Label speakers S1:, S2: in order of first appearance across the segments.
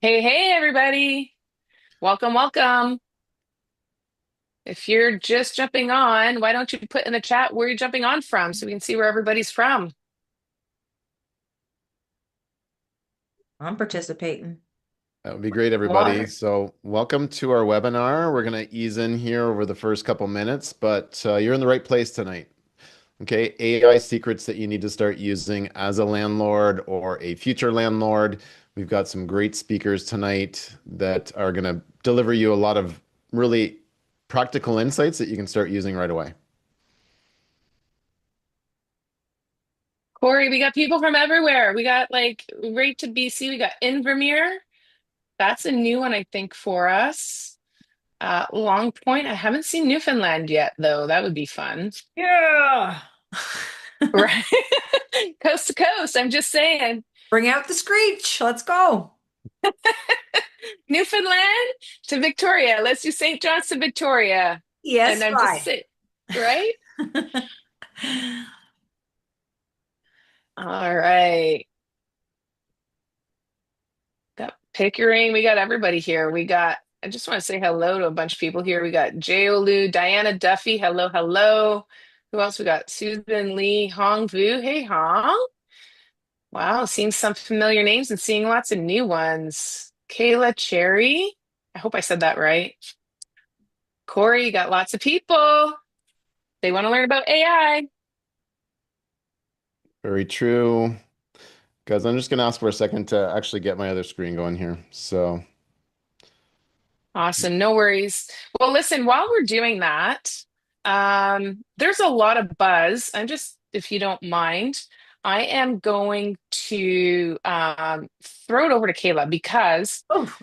S1: Hey, hey, everybody. Welcome, welcome. If you're just jumping on, why don't you put in the chat where you're jumping on from so we can see where everybody's from?
S2: I'm participating.
S3: That would be great, everybody.
S1: Water.
S3: So, welcome to our webinar. We're going to ease in here over the first couple minutes, but you're in the right place tonight. Okay, AI secrets that you need to start using as a landlord or a future landlord. We've got some great speakers tonight that are going to deliver you a lot of really practical insights that you can start using right away.
S1: Kory, we got people from everywhere. We got like right to BC. We got Invermere. That's a new one, I think, for us. Long Point. I haven't seen Newfoundland yet, though. That would be fun.
S2: Yeah.
S1: Right? Coast to coast. I'm just saying.
S2: Bring out the screech. Let's go.
S1: Newfoundland to Victoria. Let's do St. John's to Victoria. And
S2: Yes,
S1: I'm just
S2: why?
S1: saying, right? All right. Got Pickering. We got everybody here. I just want to say hello to a bunch of people here. We got Jeolu, Diana Duffy. Hello, hello. Who else we got? Susan Lee, Hong Vu. Hey, Hong. Wow, seeing some familiar names and seeing lots of new ones. Kayla Cherry. I hope I said that right. Kory, you got lots of people. They want to learn about AI.
S3: Very true. Guys, I'm just going to ask for a second to actually get my other screen going here. So,
S1: Awesome. No worries. Well, listen, while we're doing that, there's a lot of buzz. If you don't mind, I am going to throw it over to Kayla because
S2: Oh.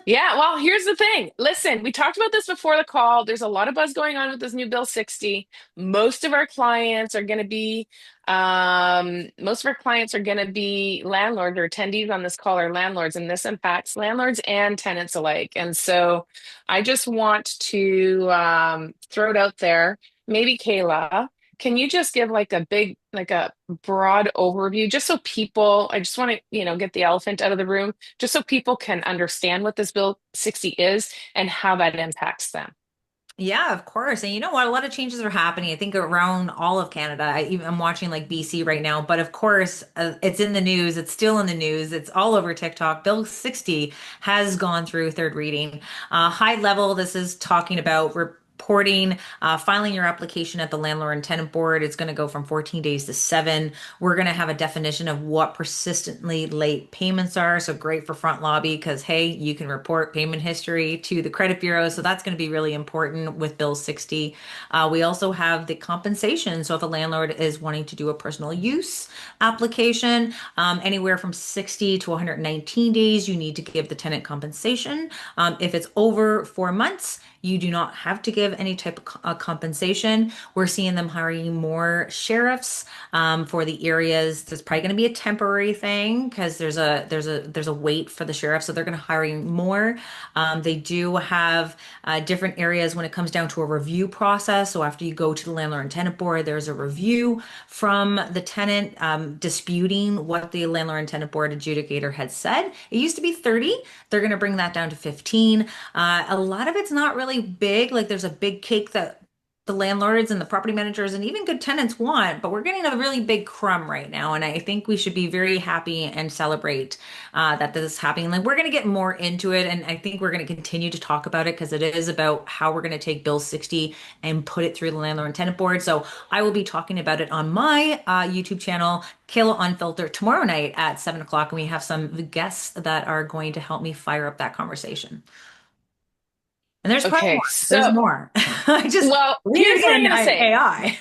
S1: yeah, well, here's the thing. Listen, we talked about this before the call. There's a lot of buzz going on with this new Bill 60. Most of our clients are going to be, most of our clients are going to be landlords or attendees on this call are landlords, and this impacts landlords and tenants alike. And so I just want to throw it out there. Maybe Kayla, can you just give like a broad overview, just so people, I just want to, get the elephant out of the room just so people can understand what this Bill 60 is and how that impacts them.
S2: Yeah, of course. And you know what? A lot of changes are happening. I think around all of Canada. I'm watching like BC right now, but of course, it's in the news. It's still in the news. It's all over TikTok. Bill 60 has gone through third reading. High level, this is talking about reporting, filing your application at the Landlord and Tenant Board. It's going to go from 14 days to 7. We're going to have a definition of what persistently late payments are. So great for front lobby because, hey, you can report payment history to the credit bureau. So that's going to be really important with Bill 60. We also have the compensation. So if a landlord is wanting to do a personal use application, anywhere from 60 to 119 days, you need to give the tenant compensation. If it's over 4 months, you do not have to give any type of compensation. We're seeing them hiring more sheriffs for the areas. There's probably going to be a temporary thing because there's a wait for the sheriff, so they're going to hire more. They do have different areas when it comes down to a review process. So after you go to the landlord and tenant board, there's a review from the tenant disputing what the landlord and tenant board adjudicator had said. It used to be 30. They're going to bring that down to 15. A lot of it's not really big. Like there's a big cake that the landlords and the property managers and even good tenants want, but we're getting a really big crumb right now. And I think we should be very happy and celebrate that this is happening. Like we're going to get more into it. And I think we're going to continue to talk about it because it is about how we're going to take Bill 60 and put it through the landlord and tenant board. So I will be talking about it on my YouTube channel, Kayla Unfiltered, tomorrow night at 7 o'clock. And we have some guests that are going to help me fire up that conversation. And there's probably
S1: Okay,
S2: more. There's
S1: so,
S2: more. I just
S1: well, here's
S2: leaning
S1: what I'm
S2: in
S1: going to say.
S2: AI.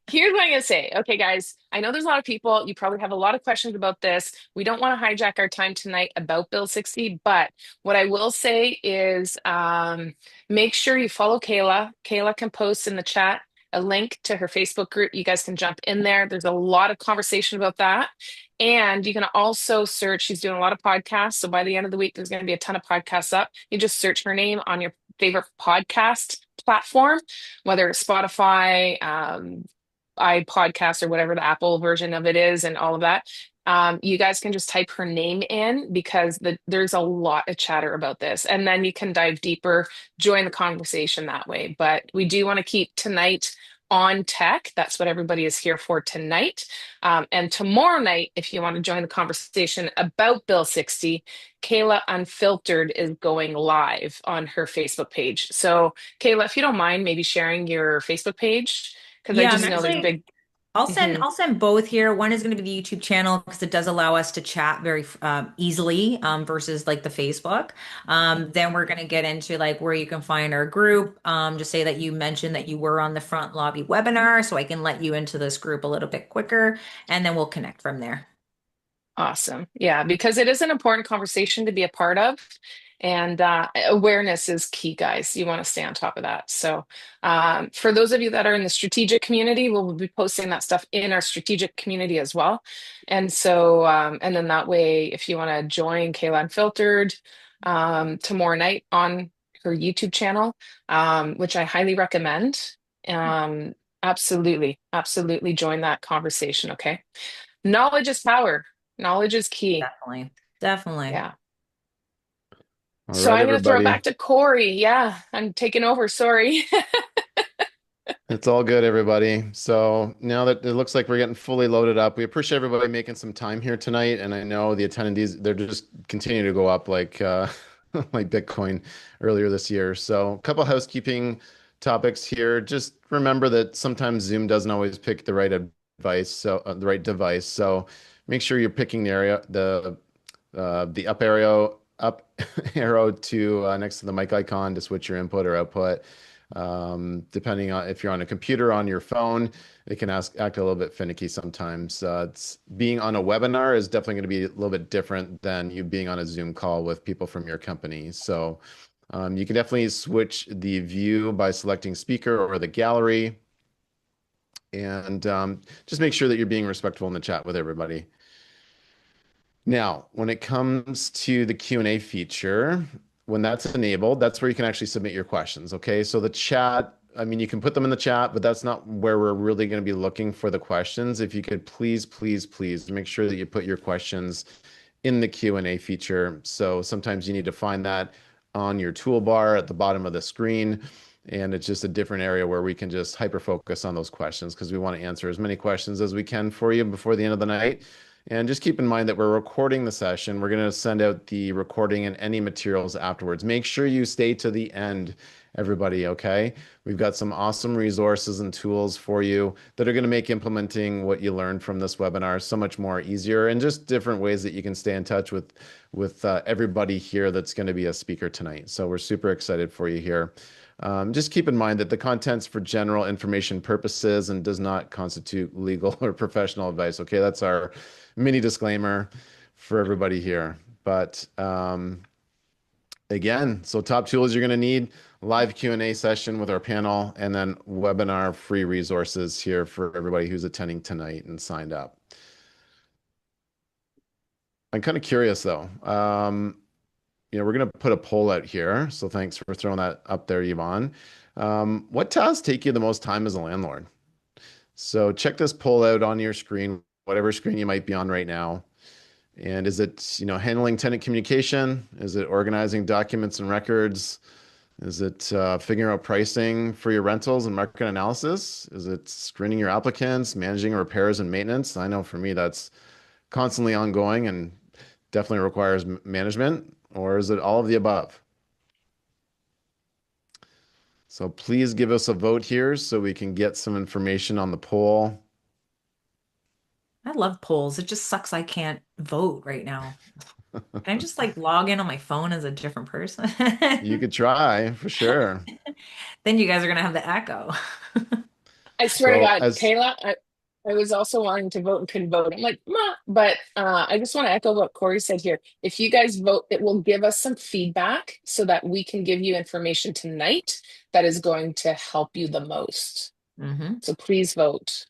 S1: Here's what I'm going to say. Okay, guys, I know there's a lot of people. You probably have a lot of questions about this. We don't want to hijack our time tonight about Bill 60, but what I will say is make sure you follow Kayla. Kayla can post in the chat a link to her Facebook group. You guys can jump in there. There's a lot of conversation about that. And you can also search, she's doing a lot of podcasts. So by the end of the week, there's going to be a ton of podcasts up. You just search her name on your favorite podcast platform, whether it's Spotify, iPodcast or whatever the Apple version of it is and all of that. You guys can just type her name in because there's a lot of chatter about this. And then you can dive deeper, join the conversation that way. But we do want to keep tonight on tech. That's what everybody is here for tonight. And tomorrow night, if you want to join the conversation about Bill 60, Kayla Unfiltered is going live on her Facebook page. So, Kayla, if you don't mind, maybe sharing your Facebook page, because I
S2: Yeah, I'm
S1: just know there's
S2: actually
S1: big.
S2: I'll send
S1: Mhm.
S2: I'll send both here. One is going to be the YouTube channel because it does allow us to chat very easily versus like the Facebook. Then we're going to get into like where you can find our group. Just say that you mentioned that you were on the front lobby webinar, so I can let you into this group a little bit quicker, and then we'll connect from there.
S1: Awesome. Yeah, because it is an important conversation to be a part of. And awareness is key, guys. You want to stay on top of that. So, for those of you that are in the strategic community, we'll be posting that stuff in our strategic community as well. And so, and then that way, if you want to join Kayla Unfiltered tomorrow night on her YouTube channel, which I highly recommend, um, absolutely, absolutely join that conversation. Okay. Knowledge is power. Knowledge is key.
S2: Definitely. Definitely.
S1: Yeah.
S3: All
S1: So
S3: right,
S1: I'm going to throw it
S3: everybody.
S1: back to Kory. Yeah, I'm taking over. Sorry.
S3: It's all good, everybody. So now that it looks like we're getting fully loaded up, we appreciate everybody making some time here tonight. And I know the attendees, they're just continuing to go up like like Bitcoin earlier this year. So a couple housekeeping topics here. Just remember that sometimes Zoom doesn't always pick the right advice, so the right device. So make sure you're picking the up arrow arrow to next to the mic icon to switch your input or output. Depending on if you're on a computer, on your phone, it can act a little bit finicky sometimes. It's being on a webinar is definitely going to be a little bit different than you being on a Zoom call with people from your company. So you can definitely switch the view by selecting speaker or the gallery, and just make sure that you're being respectful in the chat with everybody. Now, when it comes to the Q&A feature, when that's enabled, that's where you can actually submit your questions, okay? So the chat, I mean, you can put them in the chat, but that's not where we're really going to be looking for the questions. If you could please, please, please make sure that you put your questions in the Q&A feature. So sometimes you need to find that on your toolbar at the bottom of the screen. And it's just a different area where we can just hyper focus on those questions because we want to answer as many questions as we can for you before the end of the night. And just keep in mind that we're recording the session. We're going to send out the recording and any materials afterwards. Make sure you stay to the end, everybody, okay? We've got some awesome resources and tools for you that are going to make implementing what you learned from this webinar so much more easier, and just different ways that you can stay in touch with everybody here that's going to be a speaker tonight. So we're super excited for you here. Just keep in mind that the content's for general information purposes and does not constitute legal or professional advice. Okay, that's our mini disclaimer for everybody here. But again, so top tools you're going to need, live Q&A session with our panel, and then webinar free resources here for everybody who's attending tonight and signed up. I'm kind of curious though. We're going to put a poll out here. So thanks for throwing that up there, Yvonne. What tasks take you the most time as a landlord? So check this poll out on your screen, whatever screen you might be on right now. And is it, handling tenant communication? Is it organizing documents and records? Is it figuring out pricing for your rentals and market analysis? Is it screening your applicants, managing repairs and maintenance? I know for me that's constantly ongoing and definitely requires management. Or is it all of the above? So please give us a vote here so we can get some information on the poll.
S2: I love polls. It just sucks I can't vote right now. Can I just like log in on my phone as a different person?
S3: You could try for sure.
S2: Then you guys are gonna have the echo.
S1: I swear to
S3: So
S1: God,
S3: as
S1: Kayla, I was also wanting to vote and couldn't vote. I'm like, Ma, but I just want to echo what Kory said here. If you guys vote, it will give us some feedback so that we can give you information tonight that is going to help you the most.
S2: Hmm.
S1: So please vote.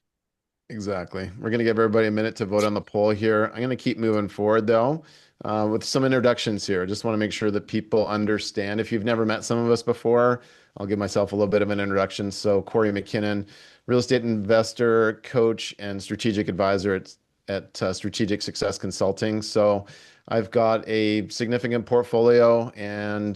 S3: Exactly. We're going to give everybody a minute to vote on the poll here. I'm going to keep moving forward though, with some introductions here. I just want to make sure that people understand. If you've never met some of us before, I'll give myself a little bit of an introduction. So Kory McKinnon, real estate investor, coach, and strategic advisor at Strategic Success Consulting. So I've got a significant portfolio and,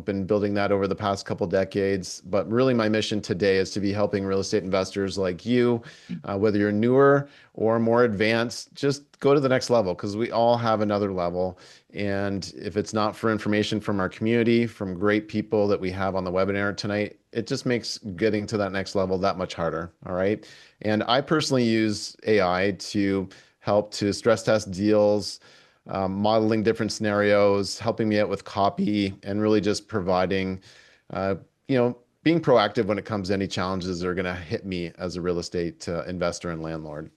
S3: been building that over the past couple decades. But really my mission today is to be helping real estate investors like you, whether you're newer or more advanced, just go to the next level because we all have another level. And if it's not for information from our community, from great people that we have on the webinar tonight, it just makes getting to that next level that much harder. All right. And I personally use AI to help to stress test deals, modeling different scenarios, helping me out with copy, and really just providing, uh, being proactive when it comes to any challenges that are going to hit me as a real estate investor and landlord.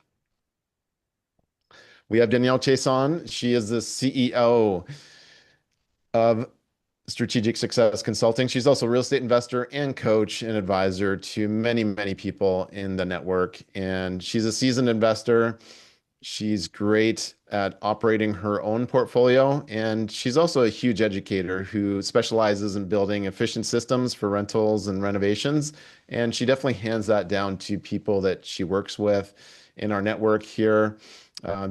S3: We have Danielle Chiasson. She is the CEO of Strategic Success Consulting. She's also a real estate investor and coach and advisor to many, many people in the network. And she's a seasoned investor. She's great at operating her own portfolio. And she's also a huge educator who specializes in building efficient systems for rentals and renovations. And she definitely hands that down to people that she works with in our network here,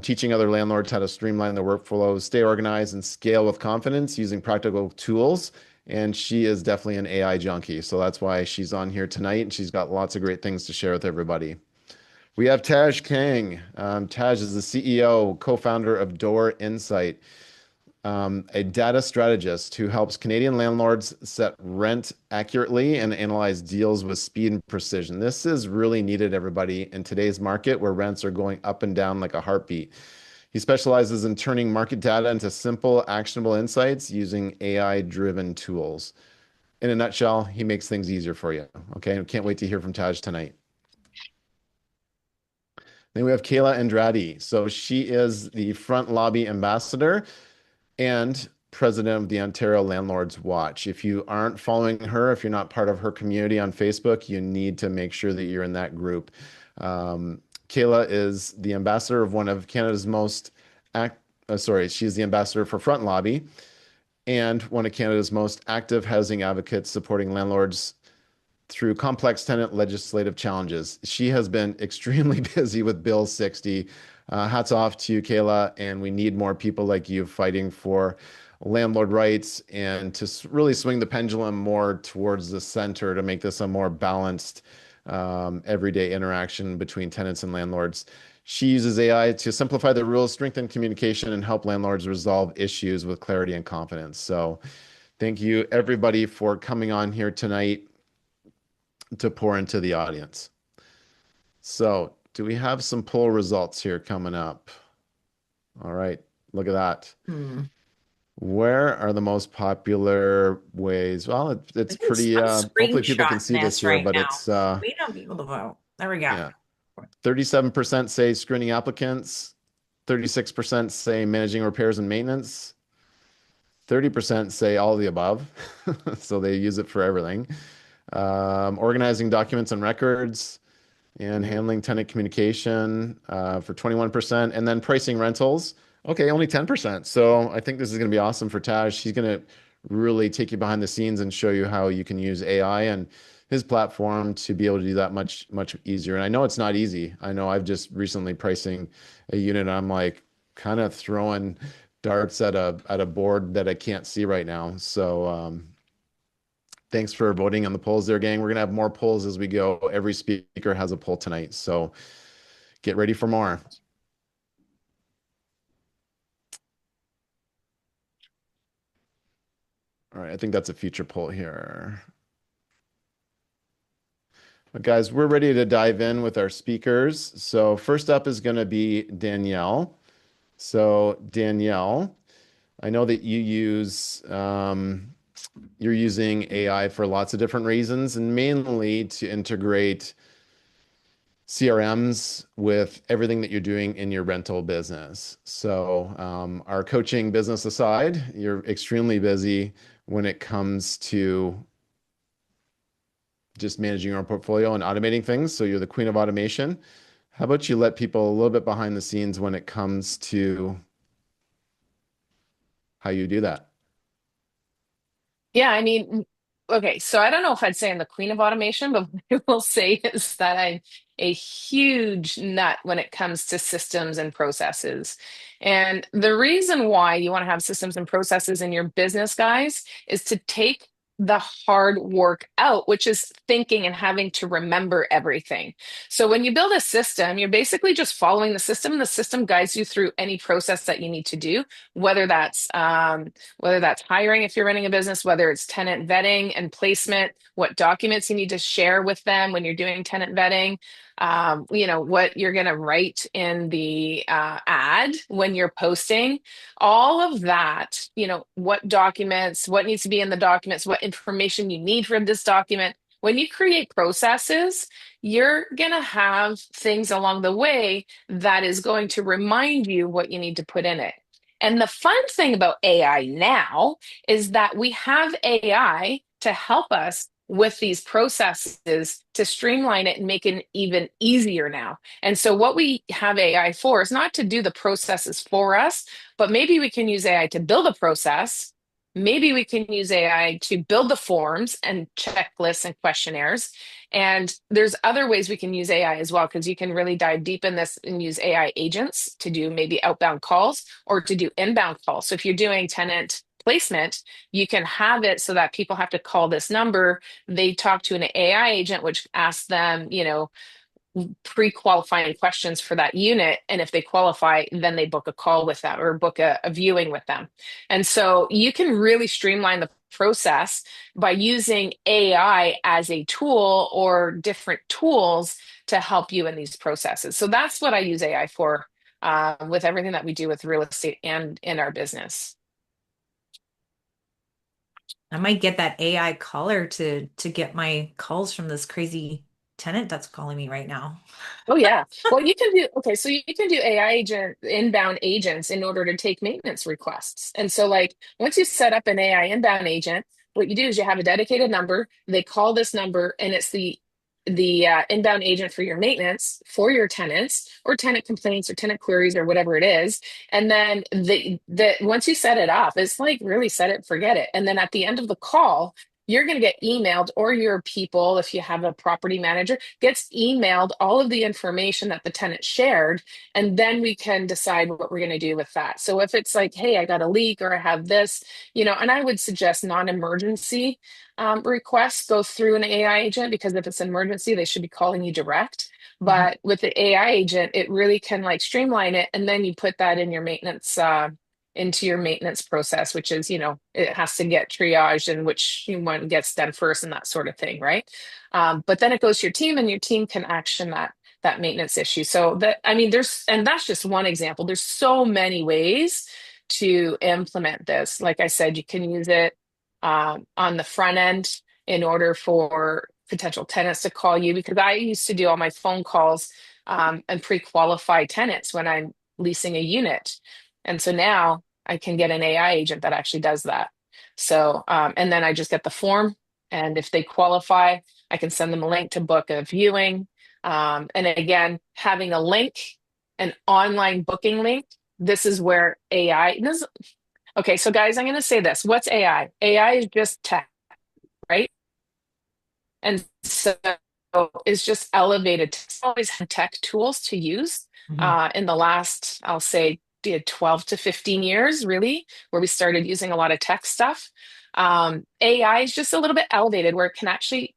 S3: teaching other landlords how to streamline their workflows, stay organized, and scale with confidence using practical tools. And she is definitely an AI junkie. So that's why she's on here tonight. And she's got lots of great things to share with everybody. We have Taj Kang. Taj is the CEO, co-founder of Door Insight, a data strategist who helps Canadian landlords set rent accurately and analyze deals with speed and precision. This is really needed, everybody, in today's market where rents are going up and down like a heartbeat. He specializes in turning market data into simple, actionable insights using AI-driven tools. In a nutshell, he makes things easier for you. Okay, I can't wait to hear from Taj tonight. Then we have Kayla Andrade. So she is the Front Lobby Ambassador and president of the Ontario Landlords Watch. If you aren't following her, if you're not part of her community on Facebook, you need to make sure that you're in that group. Kayla is the ambassador of one of Canada's most she's the ambassador for Front Lobby and one of Canada's most active housing advocates supporting landlords through complex tenant legislative challenges. She has been extremely busy with Bill 60. Hats off to you, Kayla, and we need more people like you fighting for landlord rights and to really swing the pendulum more towards the center to make this a more balanced everyday interaction between tenants and landlords. She uses AI to simplify the rules, strengthen communication, and help landlords resolve issues with clarity and confidence. So thank you, everybody, for coming on here tonight to pour into the audience. So do we have some poll results here coming up? All right, look at that. Where are the most popular ways? Well, it's pretty, hopefully people can see this here,
S2: right
S3: but
S2: now.
S3: it's,
S2: We don't be able to vote. There we go.
S3: yeah, 37% say screening applicants, 36% say managing repairs and maintenance, 30% say all of the above. So they use it for everything. Organizing documents and records, and handling tenant communication for 21%, and then pricing rentals. Okay, only 10%. So I think this is going to be awesome for Taj. She's going to really take you behind the scenes and show you how you can use AI and his platform to be able to do that much, much easier. And I know it's not easy. I know I've just recently pricing a unit. And I'm like kind of throwing darts at a board that I can't see right now. So thanks for voting on the polls there, gang. We're going to have more polls as we go. Every speaker has a poll tonight, so get ready for more. All right, I think that's a future poll here. But guys, we're ready to dive in with our speakers. So first up is going to be Danielle. So Danielle, I know that you're using AI for lots of different reasons, and mainly to integrate CRMs with everything that you're doing in your rental business. So our coaching business aside, you're extremely busy when it comes to just managing your own portfolio and automating things. So you're the queen of automation. How about you let people a little bit behind the scenes when it comes to how you do that?
S1: Yeah, I mean, okay, so I don't know if I'd say I'm the queen of automation, but what I will say is that I'm a huge nut when it comes to systems and processes. And the reason why you want to have systems and processes in your business, guys, is to take the hard work out, which is thinking and having to remember everything. So when you build a system, you're basically just following the system, and the system guides you through any process that you need to do, whether that's whether that's hiring if you're running a business, whether it's tenant vetting and placement, what documents you need to share with them when you're doing tenant vetting, what you're going to write in the ad when you're posting, all of that, what documents, what needs to be in the documents, what information you need from this document. When you create processes, you're going to have things along the way that is going to remind you what you need to put in it. And the fun thing about AI now is that we have AI to help us with these processes to streamline it and make it even easier now. And so, what we have AI for is not to do the processes for us, but maybe we can use AI to build a process. Maybe we can use AI to build the forms and checklists and questionnaires. And there's other ways we can use AI as well, because you can really dive deep in this and use AI agents to do maybe outbound calls or to do inbound calls. So if you're doing tenant placement, you can have it so that people have to call this number. They talk to an AI agent, which asks them, pre-qualifying questions for that unit. And if they qualify, then they book a call with them or book a viewing with them. And so you can really streamline the process by using AI as a tool or different tools to help you in these processes. So that's what I use AI for with everything that we do with real estate and in our business.
S2: I might get that AI caller to get my calls from this crazy tenant that's calling me right now.
S1: Oh yeah. Well, you can do okay, so you can do AI agent inbound agents in order to take maintenance requests. And so like once you set up an AI inbound agent, what you do is you have a dedicated number, they call this number and it's the inbound agent for your maintenance for your tenants or tenant complaints or tenant queries or whatever it is. And then the once you set it up, it's like really set it, forget it. And then at the end of the call, you're going to get emailed, or your people, if you have a property manager, gets emailed all of the information that the tenant shared. And then we can decide what we're going to do with that. So if it's like, hey, I got a leak or I have this, and I would suggest non-emergency requests go through an AI agent, because if it's an emergency, they should be calling you direct.
S2: Mhm.
S1: But with the AI agent, it really can like streamline it. And then you put that in your maintenance into your maintenance process, which is, it has to get triaged and which one gets done first and that sort of thing, right? But then it goes to your team, and your team can action that maintenance issue. So that, I mean, and that's just one example. There's so many ways to implement this. Like I said, you can use it on the front end in order for potential tenants to call you, because I used to do all my phone calls and pre-qualify tenants when I'm leasing a unit. And so now I can get an AI agent that actually does that. So, and then I just get the form. And if they qualify, I can send them a link to book a viewing. And again, having a link, an online booking link, this is where AI, okay, so guys, I'm going to say this. What's AI? AI is just tech, right? And so it's just elevated. It's always had tech tools to use
S2: Mhm.
S1: in the last, I'll say, 12 to 15 years, really, where we started using a lot of tech stuff. AI is just a little bit elevated where it can actually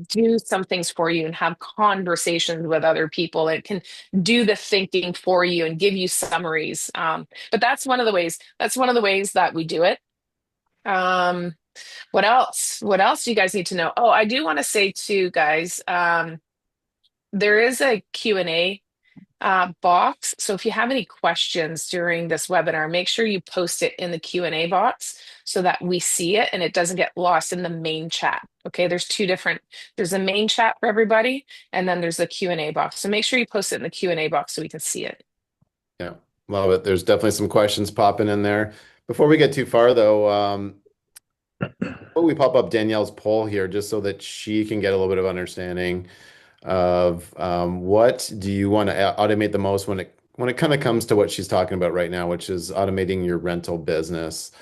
S1: do some things for you and have conversations with other people. It can do the thinking for you and give you summaries. But that's one of the ways. That's one of the ways that we do it. Um, what else? What else do you guys need to know? Oh, I do want to say too, guys, there is a Q&A box. So if you have any questions during this webinar, make sure you post it in the Q&A box so that we see it and it doesn't get lost in the main chat. Okay, there's a main chat for everybody, and then there's the Q&A box. So make sure you post it in the Q&A box so we can see it.
S3: Yeah, love it. There's definitely some questions popping in there. Before we get too far, though, will we pop up Danielle's poll here just so that she can get a little bit of understanding of what do you want to automate the most when it kind of comes to what she's talking about right now, which is automating your rental business.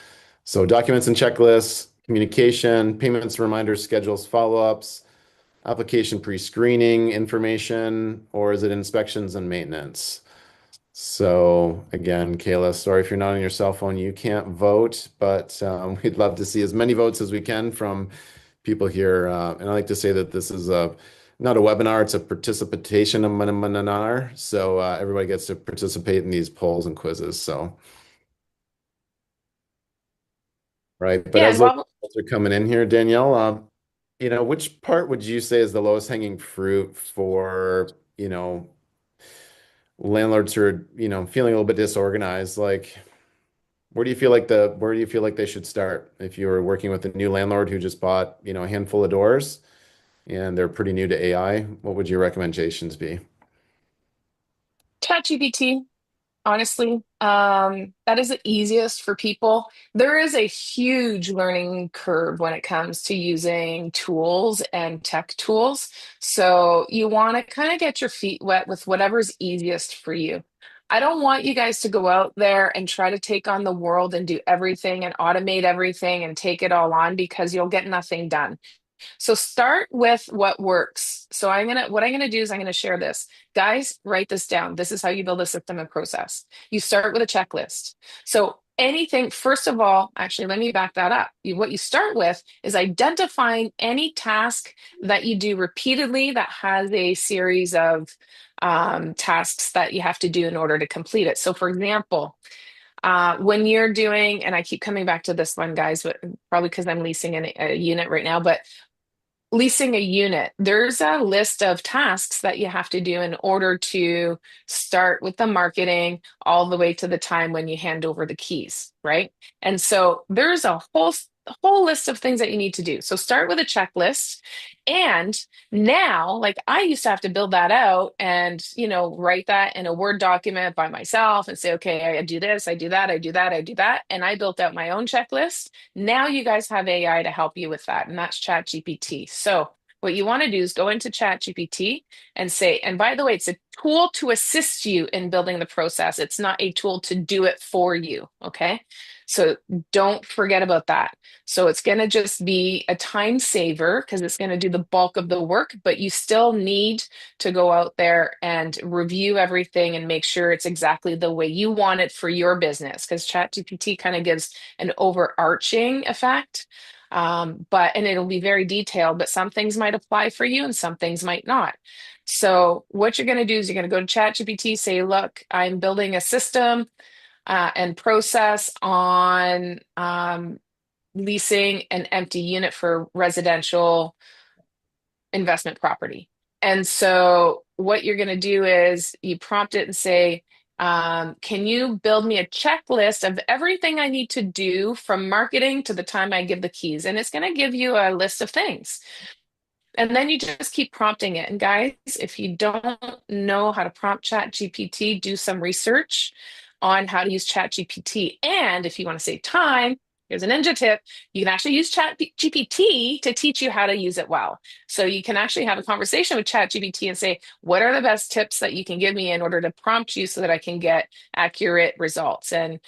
S3: So documents and checklists, communication, payments, reminders, schedules, follow-ups, application pre-screening information, or is it inspections and maintenance? So again, Kayla, sorry if you're not on your cell phone, you can't vote, but we'd love to see as many votes as we can from people here. And I like to say that this is not a webinar, it's a participation webinar. So everybody gets to participate in these polls and quizzes. So, right. But
S1: Yeah,
S3: as
S1: and
S3: those
S1: while
S3: results are coming in here, Danielle, which part would you say is the lowest hanging fruit for, landlords who are, feeling a little bit disorganized? Like, where do you feel like they should start? If you were working with a new landlord who just bought, a handful of doors and they're pretty new to AI, what would your recommendations be?
S1: ChatGPT, honestly, that is the easiest for people. There is a huge learning curve when it comes to using tools and tech tools. So you want to kind of get your feet wet with whatever's easiest for you. I don't want you guys to go out there and try to take on the world and do everything and automate everything and take it all on because you'll get nothing done. So start with what works. So what I'm gonna do is I'm gonna share this. Guys, write this down. This is how you build a system and process. You start with a checklist. So anything, first of all, actually, let me back that up. What you start with is identifying any task that you do repeatedly that has a series of tasks that you have to do in order to complete it. So for example, when you're doing, and I keep coming back to this one, guys, but probably because I'm leasing a unit right now, but leasing a unit, there's a list of tasks that you have to do in order to start with the marketing all the way to the time when you hand over the keys, right? And so there's a whole list of things that you need to do. So start with a checklist. And now, like I used to have to build that out and, write that in a Word document by myself and say, okay, I do this, I do that, I do that, I do that. And I built out my own checklist. Now you guys have AI to help you with that, and that's ChatGPT. So what you want to do is go into ChatGPT and say, and by the way, it's a tool to assist you in building the process. It's not a tool to do it for you. Okay. So don't forget about that. So it's going to just be a time saver because it's going to do the bulk of the work, but you still need to go out there and review everything and make sure it's exactly the way you want it for your business because ChatGPT kind of gives an overarching effect. And it'll be very detailed, but some things might apply for you and some things might not. So what you're going to do is you're going to go to ChatGPT, say, look, I'm building a system and process on leasing an empty unit for residential investment property. And so what you're going to do is you prompt it and say, can you build me a checklist of everything I need to do from marketing to the time I give the keys? And it's going to give you a list of things. And then you just keep prompting it. And guys, if you don't know how to prompt Chat GPT, do some research on how to use Chat GPT. And if you want to save time, here's a ninja tip. You can actually use Chat GPT to teach you how to use it well. So you can actually have a conversation with Chat GPT and say, what are the best tips that you can give me in order to prompt you so that I can get accurate results? And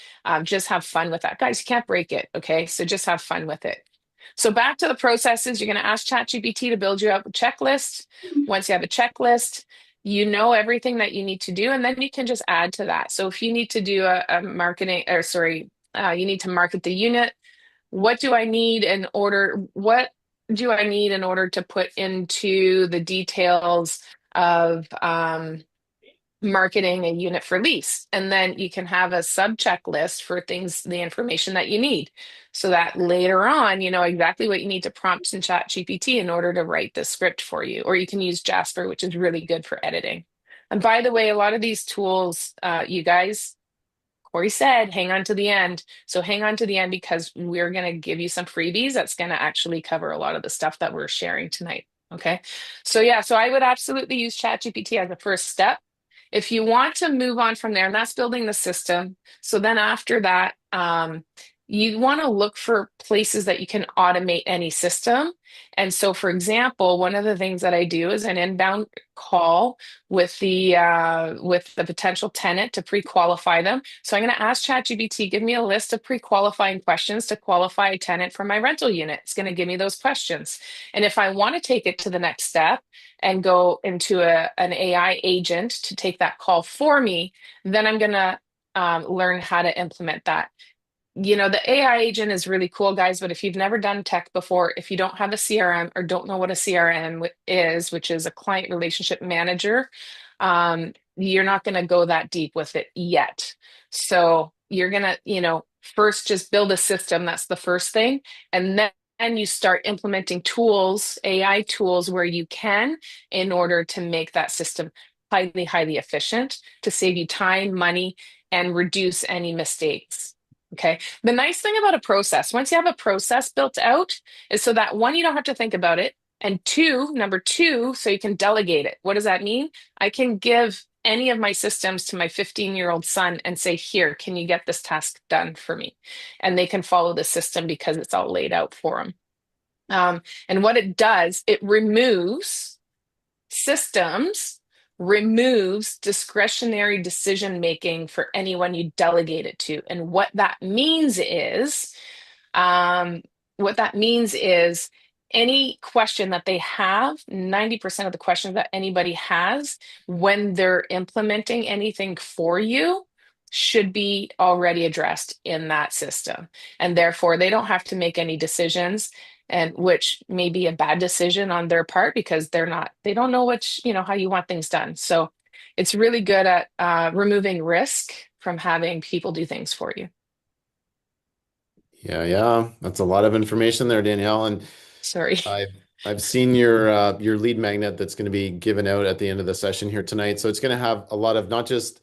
S1: just have fun with that. Guys, you can't break it. Okay. So just have fun with it. So back to the processes, you're going to ask ChatGPT to build you out a checklist. Once you have a checklist, you know everything that you need to do, and then you can just add to that. So if you need to do a marketing, or sorry, you need to market the unit. What do I need in order to put into the details of marketing a unit for lease? And then you can have a sub checklist for things, the information that you need, so that later on, you know exactly what you need to prompt in Chat GPT in order to write the script for you. Or you can use Jasper, which is really good for editing. And by the way, a lot of these tools, you guys, Kory said, hang on to the end. So hang on to the end because we're going to give you some freebies that's going to actually cover a lot of the stuff that we're sharing tonight. Okay. So yeah, so I would absolutely use ChatGPT as a first step. If you want to move on from there, and that's building the system. So then after that, you want to look for places that you can automate any system. And so, for example, one of the things that I do is an inbound call with the potential tenant to pre-qualify them. So I'm going to ask ChatGPT, give me a list of pre-qualifying questions to qualify a tenant for my rental unit. It's going to give me those questions. And if I want to take it to the next step and go into an AI agent to take that call for me, then I'm going to learn how to implement that. The AI agent is really cool, guys, but if you've never done tech before, if you don't have a CRM or don't know what a CRM is, which is a client relationship manager, you're not going to go that deep with it yet. So you're going to, first just build a system. That's the first thing. And then you start implementing tools, AI tools where you can, in order to make that system highly, highly efficient to save you time, money, and reduce any mistakes. Okay. The nice thing about a process, once you have a process built out, is so that one, you don't have to think about it. And two, number two, so you can delegate it. What does that mean? I can give any of my systems to my 15-year-old son and say, here, can you get this task done for me? And they can follow the system because it's all laid out for them. And what it does, it removes systems removes discretionary decision making for anyone you delegate it to. And um, what that means is any question that they have, 90% of the questions that anybody has when they're implementing anything for you should be already addressed in that system. And therefore, they don't have to make any decisions, and which may be a bad decision on their part because they don't know how you want things done. So it's really good at removing risk from having people do things for you.
S3: Yeah, yeah. That's a lot of information there, Danielle. And
S1: Sorry.
S3: I've I've seen your lead magnet that's going to be given out at the end of the session here tonight. So it's going to have a lot of not just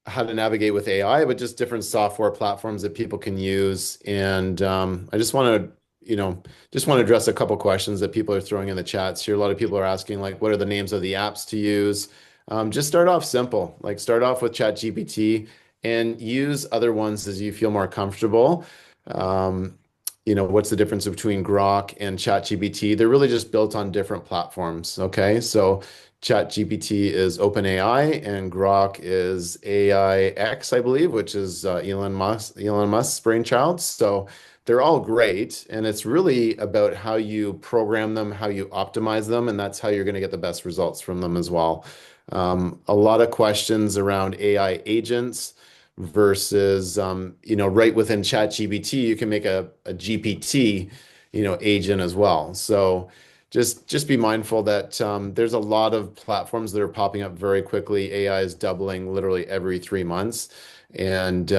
S3: how to navigate with AI, but just different software platforms that people can use. And I just want to, just want to address a couple questions that people are throwing in the chats here. A lot of people are asking, like, what are the names of the apps to use? Just start off simple, like start off with ChatGPT and use other ones as you feel more comfortable. Um, what's the difference between Grok and ChatGPT? They're really just built on different platforms. Okay, so ChatGPT is OpenAI and Grok is AIX, I believe, which is Elon Musk's brainchild. So they're all great, and it's really about how you program them, how you optimize them, and that's how you're going to get the best results from them as well. A lot of questions around AI agents versus, right within ChatGPT, you can make a GPT, agent as well. So just be mindful that there's a lot of platforms that are popping up very quickly. AI is doubling literally every 3 months. And,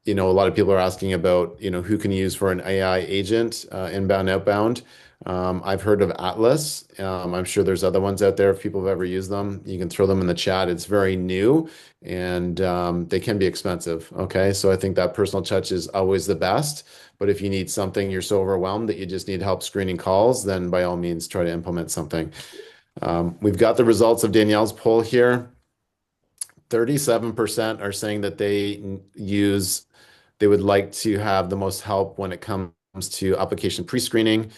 S3: a lot of people are asking about, who can use for an AI agent, inbound, outbound. I've heard of Atlas. I'm sure there's other ones out there. If people have ever used them, you can throw them in the chat. It's very new and they can be expensive. Okay. So I think that personal touch is always the best. But if you need something, you're so overwhelmed that you just need help screening calls, then by all means, try to implement something. We've got the results of Danielle's poll here. 37% are saying that they would like to have the most help when it comes to application pre-screening.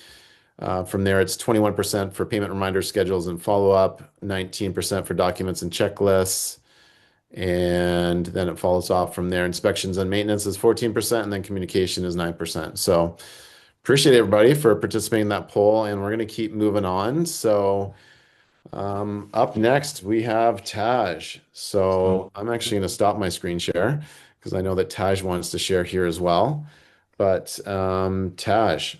S3: From there, it's 21% for payment reminders, schedules, and follow-up, 19% for documents and checklists. And then it follows off from there. Inspections and maintenance is 14%, and then communication is 9%. So appreciate everybody for participating in that poll, and we're going to keep moving on. So up next, we have Taj. So I'm actually going to stop my screen share because I know that Taj wants to share here as well. But Taj,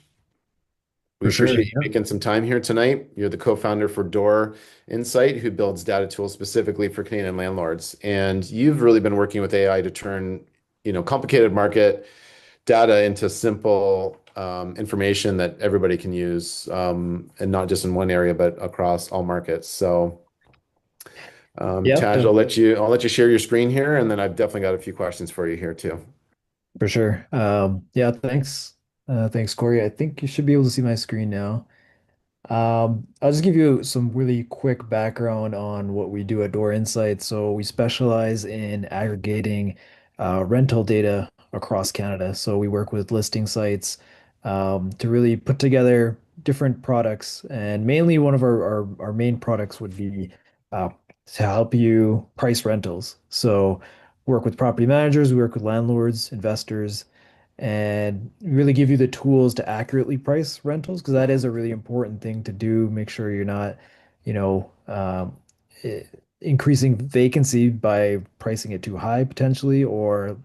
S3: we
S4: For sure.
S3: appreciate you
S4: Yeah.
S3: making some time here tonight. You're the co-founder for Door Insight, who builds data tools specifically for Canadian landlords. And you've really been working with AI to turn, complicated market data into simple information that everybody can use, and not just in one area, but across all markets. So,
S4: Yep.
S3: Taj, I'll let you share your screen here, and then I've definitely got a few questions for you here too.
S4: For sure. Yeah, thanks. Thanks, Kory. I think you should be able to see my screen now. I'll just give you some really quick background on what we do at Door Insight. So we specialize in aggregating rental data across Canada. So we work with listing sites to really put together different products. And mainly one of our main products would be uh, to help you price rentals. So work with property managers, we work with landlords, investors, and really give you the tools to accurately price rentals because that is a really important thing to do. Make sure you're not, you know, i- increasing vacancy by pricing it too high potentially, or,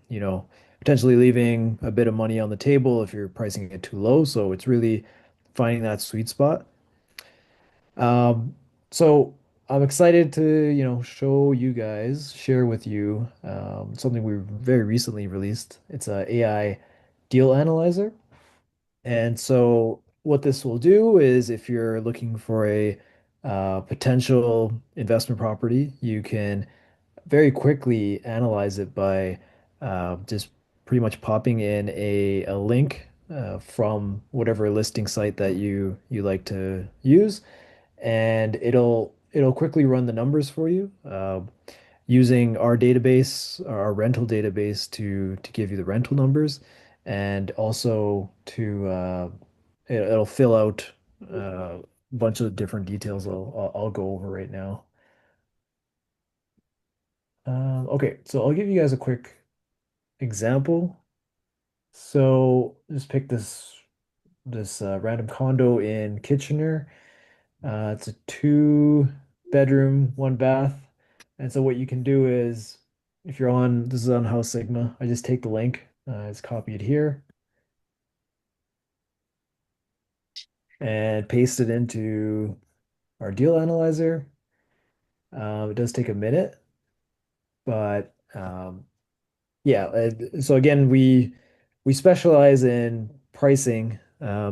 S4: potentially leaving a bit of money on the table if you're pricing it too low. So it's really finding that sweet spot. Um, so I'm excited to, show you guys, share with you something we very recently released. It's a AI deal analyzer. And so what this will do is if you're looking for a potential investment property, you can very quickly analyze it by just pretty much popping in a link from whatever listing site that you like to use, and it'll quickly run the numbers for you using our database, our rental database to give you the rental numbers, and also it'll fill out a bunch of different details I'll go over right now. Okay, so I'll give you guys a quick example. So just pick this random condo in Kitchener. It's a 2 bedroom, 1 bath. And so what you can do is if you're on, this is on House Sigma, I just take the link, it's copied here and paste it into our deal analyzer. It does take a minute, but yeah. So again, we specialize in pricing.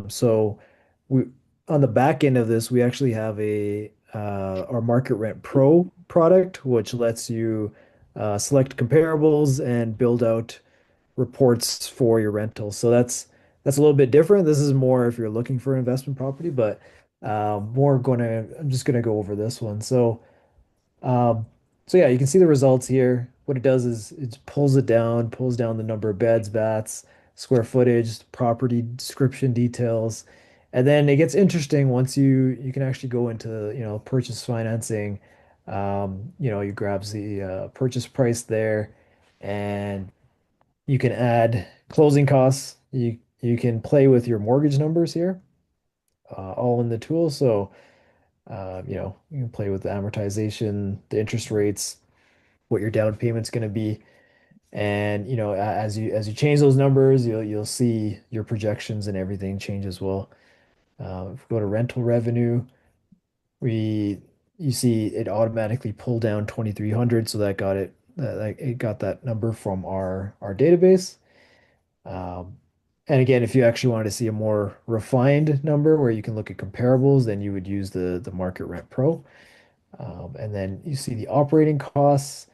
S4: So we on the back end of this, we actually have a our Market Rent Pro product, which lets you select comparables and build out reports for your rentals. So that's a little bit different. This is more if you're looking for investment property, but I'm just gonna go over this one. Um, so yeah, you can see the results here. What it does is it pulls down the number of beds, baths, square footage, property description details. And then it gets interesting once you can actually go into, purchase financing. You grabs the purchase price there, and you can add closing costs. You can play with your mortgage numbers here, all in the tool. So you can play with the amortization, the interest rates, what your down payment's going to be. And, as you change those numbers, you'll see your projections and everything change as well. If we go to rental revenue, we you see it automatically pulled down 2,300, so it got that number from our database. Um, and again, if you actually wanted to see a more refined number where you can look at comparables, then you would use the Market Rent Pro. And then you see the operating costs.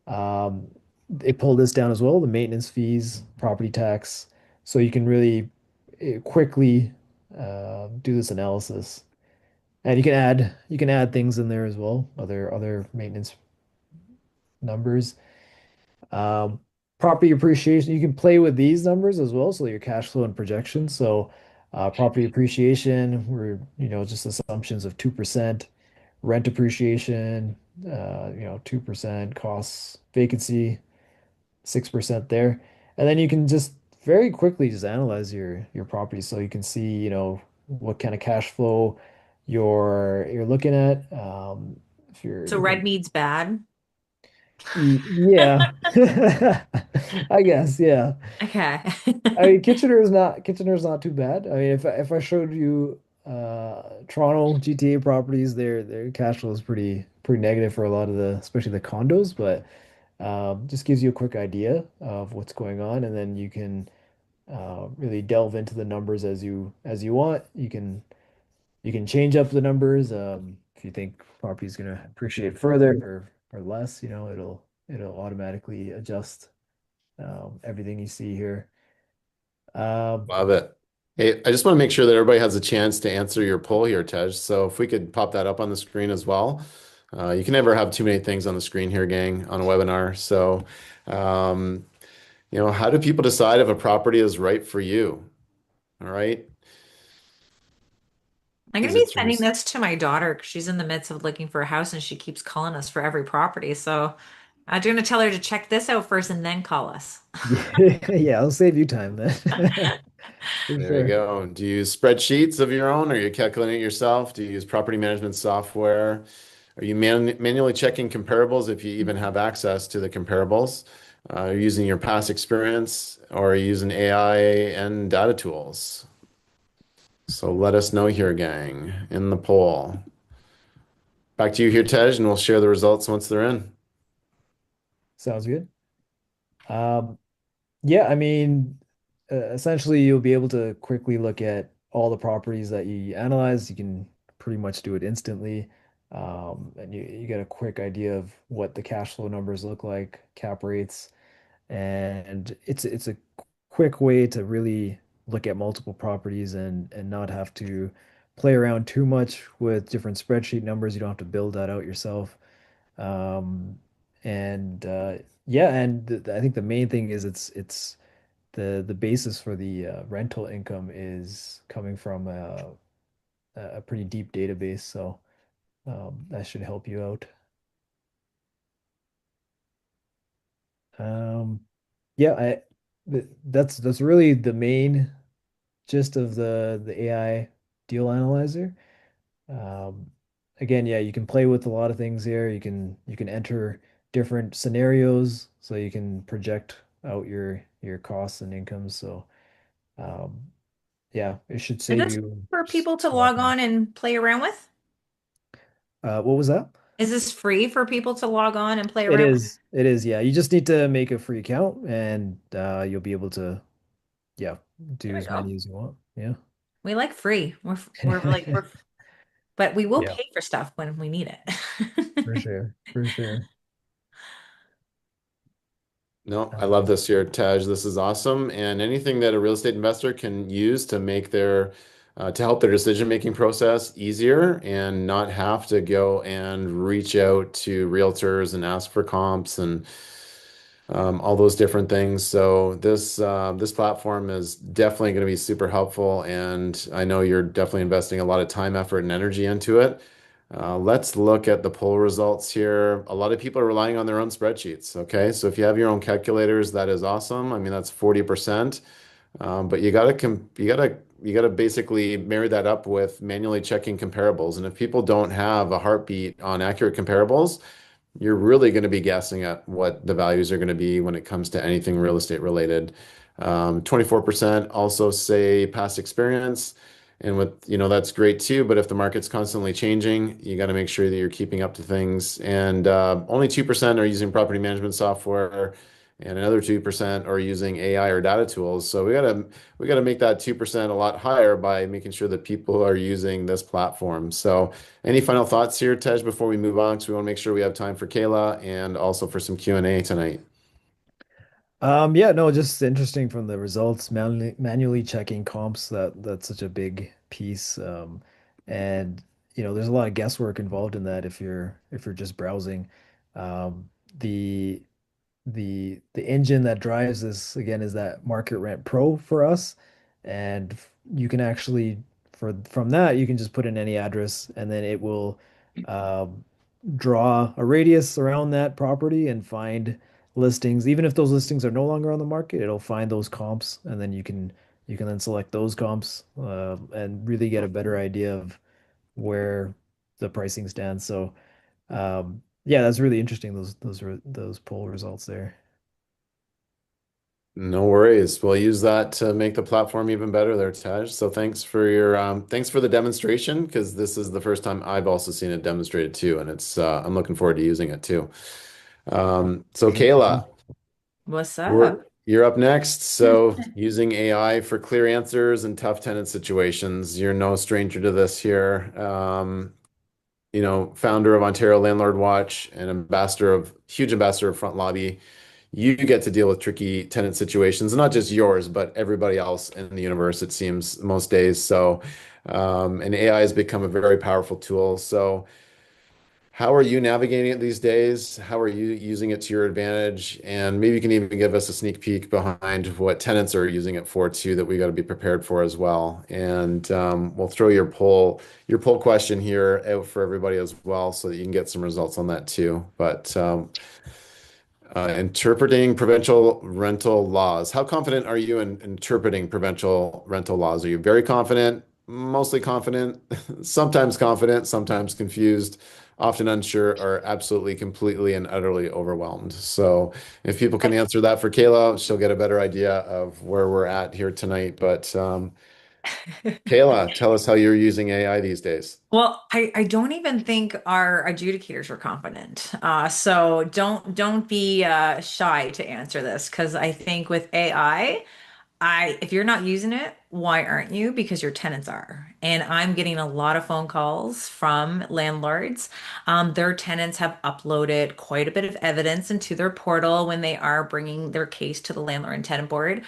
S4: Um, they pull this down as well, the maintenance fees, property tax. So you can really quickly do this analysis. And you can add things in there as well, other maintenance numbers. Um, Property appreciation, you can play with these numbers as well, so your cash flow and projections. So property appreciation, we're, just assumptions of 2%. Rent appreciation, 2%, costs, vacancy, 6% there. And then you can just very quickly just analyze your property so you can see, what kind of cash flow you're looking at. If you're
S2: So red means bad.
S4: Yeah. I guess, yeah.
S2: Okay.
S4: I mean, Kitchener's not too bad. I mean, if I showed you Toronto GTA properties, their cash flow is pretty negative for a lot of especially the condos, but just gives you a quick idea of what's going on, and then you can really delve into the numbers as you want. You can change up the numbers if you think property is going to appreciate further or less. It'll automatically adjust everything you see here. Um,
S3: Love it. Hey, I just want to make sure that everybody has a chance to answer your poll here, Tej. So if we could pop that up on the screen as well. You can never have too many things on the screen here, gang, on a webinar. So, How do people decide if a property is right for you? All right.
S2: I'm gonna
S3: Is
S2: be
S3: it through,
S2: sending this to my daughter because she's in the midst of looking for a house and she keeps calling us for every property. So I'm gonna tell her to check this out first and then call us.
S4: Yeah, yeah, I'll save you time then. For
S3: there you
S4: sure.
S3: go. Do you use spreadsheets of your own? Or are you calculating it yourself? Do you use property management software? Are you manually checking comparables if you even have access to the comparables? Are you using your past experience or are you using AI and data tools? So let us know here, gang, in the poll. Back to you here, Tej, and we'll share the results once they're in.
S4: Sounds good. Um, yeah, I mean, essentially, you'll be able to quickly look at all the properties that you analyze. You can pretty much do it instantly. And you get a quick idea of what the cash flow numbers look like, cap rates, and it's a quick way to really look at multiple properties and not have to play around too much with different spreadsheet numbers. You don't have to build that out yourself. Um, and yeah, and I think the main thing is it's the basis for the rental income is coming from a pretty deep database, so that should help you out. Um, yeah, that's really the main gist of the AI deal analyzer. Um, Again, yeah, you can play with a lot of things here. You can enter different scenarios so you can project out your costs and incomes. So yeah, it should
S2: Is
S4: save
S2: this
S4: you
S2: for people to
S4: a lot of
S2: log
S4: time.
S2: on and play around with?
S4: What was that?
S2: Is this free for people to log on and play
S4: It
S2: around with?
S4: is. It is. Yeah, you just need to make a free account, and you'll be able to, yeah, do
S2: There we
S4: as
S2: go.
S4: many as you want. Yeah.
S2: We like free. We're like we're but we will
S4: Yeah,
S2: pay for stuff when we need
S4: for
S2: it.
S4: sure. For sure.
S3: No, I love
S4: Um,
S3: this here, Tej. This is awesome. And anything that a real estate investor can use to make to help their decision-making process easier and not have to go and reach out to realtors and ask for comps and all those different things. So this platform is definitely going to be super helpful, and I know you're definitely investing a lot of time, effort, and energy into it. Let's look at the poll results here. A lot of people are relying on their own spreadsheets. Okay, so if you have your own calculators, that is awesome. I mean, that's 40%. But you gotta basically marry that up with manually checking comparables. And if people don't have a heartbeat on accurate comparables, you're really going to be guessing at what the values are going to be when it comes to anything real estate related. 24% also say past experience. And that's great too. But if the market's constantly changing, you got to make sure that you're keeping up to things. And only 2% are using property management software, and another 2% are using AI or data tools. So we gotta make that 2% a lot higher by making sure that people are using this platform. So any final thoughts here, Tej, before we move on? Because we want to make sure we have time for Kayla and also for some Q&A tonight.
S4: yeah, no, just interesting from the results, manually checking comps, that's such a big piece. And there's a lot of guesswork involved in that if you're just browsing. Um, the the engine that drives this again is that Market Rent Pro for us, and you can actually from that you can just put in any address and then it will um, draw a radius around that property and find listings. Even if those listings are no longer on the market, it'll find those comps and then you can then select those comps and really get a better idea of where the pricing stands. So yeah, that's really interesting. Those poll results there.
S3: No worries. We'll use that to make the platform even better there, Tej. So thanks for the demonstration, because this is the first time I've also seen it demonstrated too, and I'm looking forward to using it too. So
S4: Same for me.
S3: Kayla,
S2: What's
S3: we're
S2: up?
S3: you're up next. So using AI for clear answers and tough tenant situations. You're no stranger to this here. Founder of Ontario Landlord Watch and huge ambassador of Front Lobby. You get to deal with tricky tenant situations, not just yours, but everybody else in the universe, it seems, most days. So, and AI has become a very powerful tool. So, How are you navigating it these days? How are you using it to your advantage? And maybe you can even give us a sneak peek behind what tenants are using it for too, that we got to be prepared for as well. And we'll throw your poll question here out for everybody as well, so that you can get some results on that too. But interpreting provincial rental laws. How confident are you in interpreting provincial rental laws? Are you very confident, mostly confident, sometimes confident, sometimes confused, often unsure, or absolutely, completely, and utterly overwhelmed? So, if people can answer that for Kayla, she'll get a better idea of where we're at here tonight. But Kayla, tell us how you're using AI these days.
S2: Well, I don't even think our adjudicators are confident. So don't be shy to answer this because I think with AI, if you're not using it, why aren't you? Because your tenants are. And I'm getting a lot of phone calls from landlords. Their tenants have uploaded quite a bit of evidence into their portal when they are bringing their case to the Landlord and Tenant Board,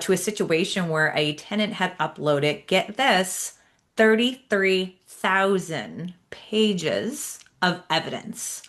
S2: to a situation where a tenant had uploaded, get this, 33,000 pages of evidence.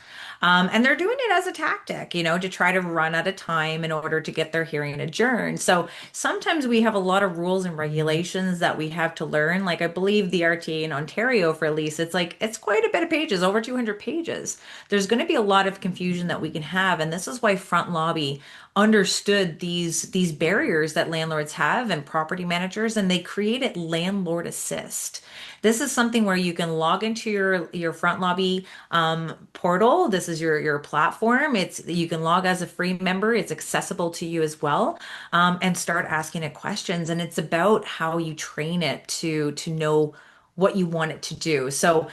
S2: And they're doing it as a tactic, to try to run out of time in order to get their hearing adjourned. So sometimes we have a lot of rules and regulations that we have to learn. Like I believe the RTA in Ontario, for at least, it's quite a bit of pages, over 200 pages. There's going to be a lot of confusion that we can have, and this is why Front Lobby understood these barriers that landlords have and property managers, and they created Landlord Assist. This is something where you can log into your Front Lobby portal. This is your platform. You can log as a free member. It's accessible to you as well, and start asking it questions. And it's about how you train it to know what you want it to do. So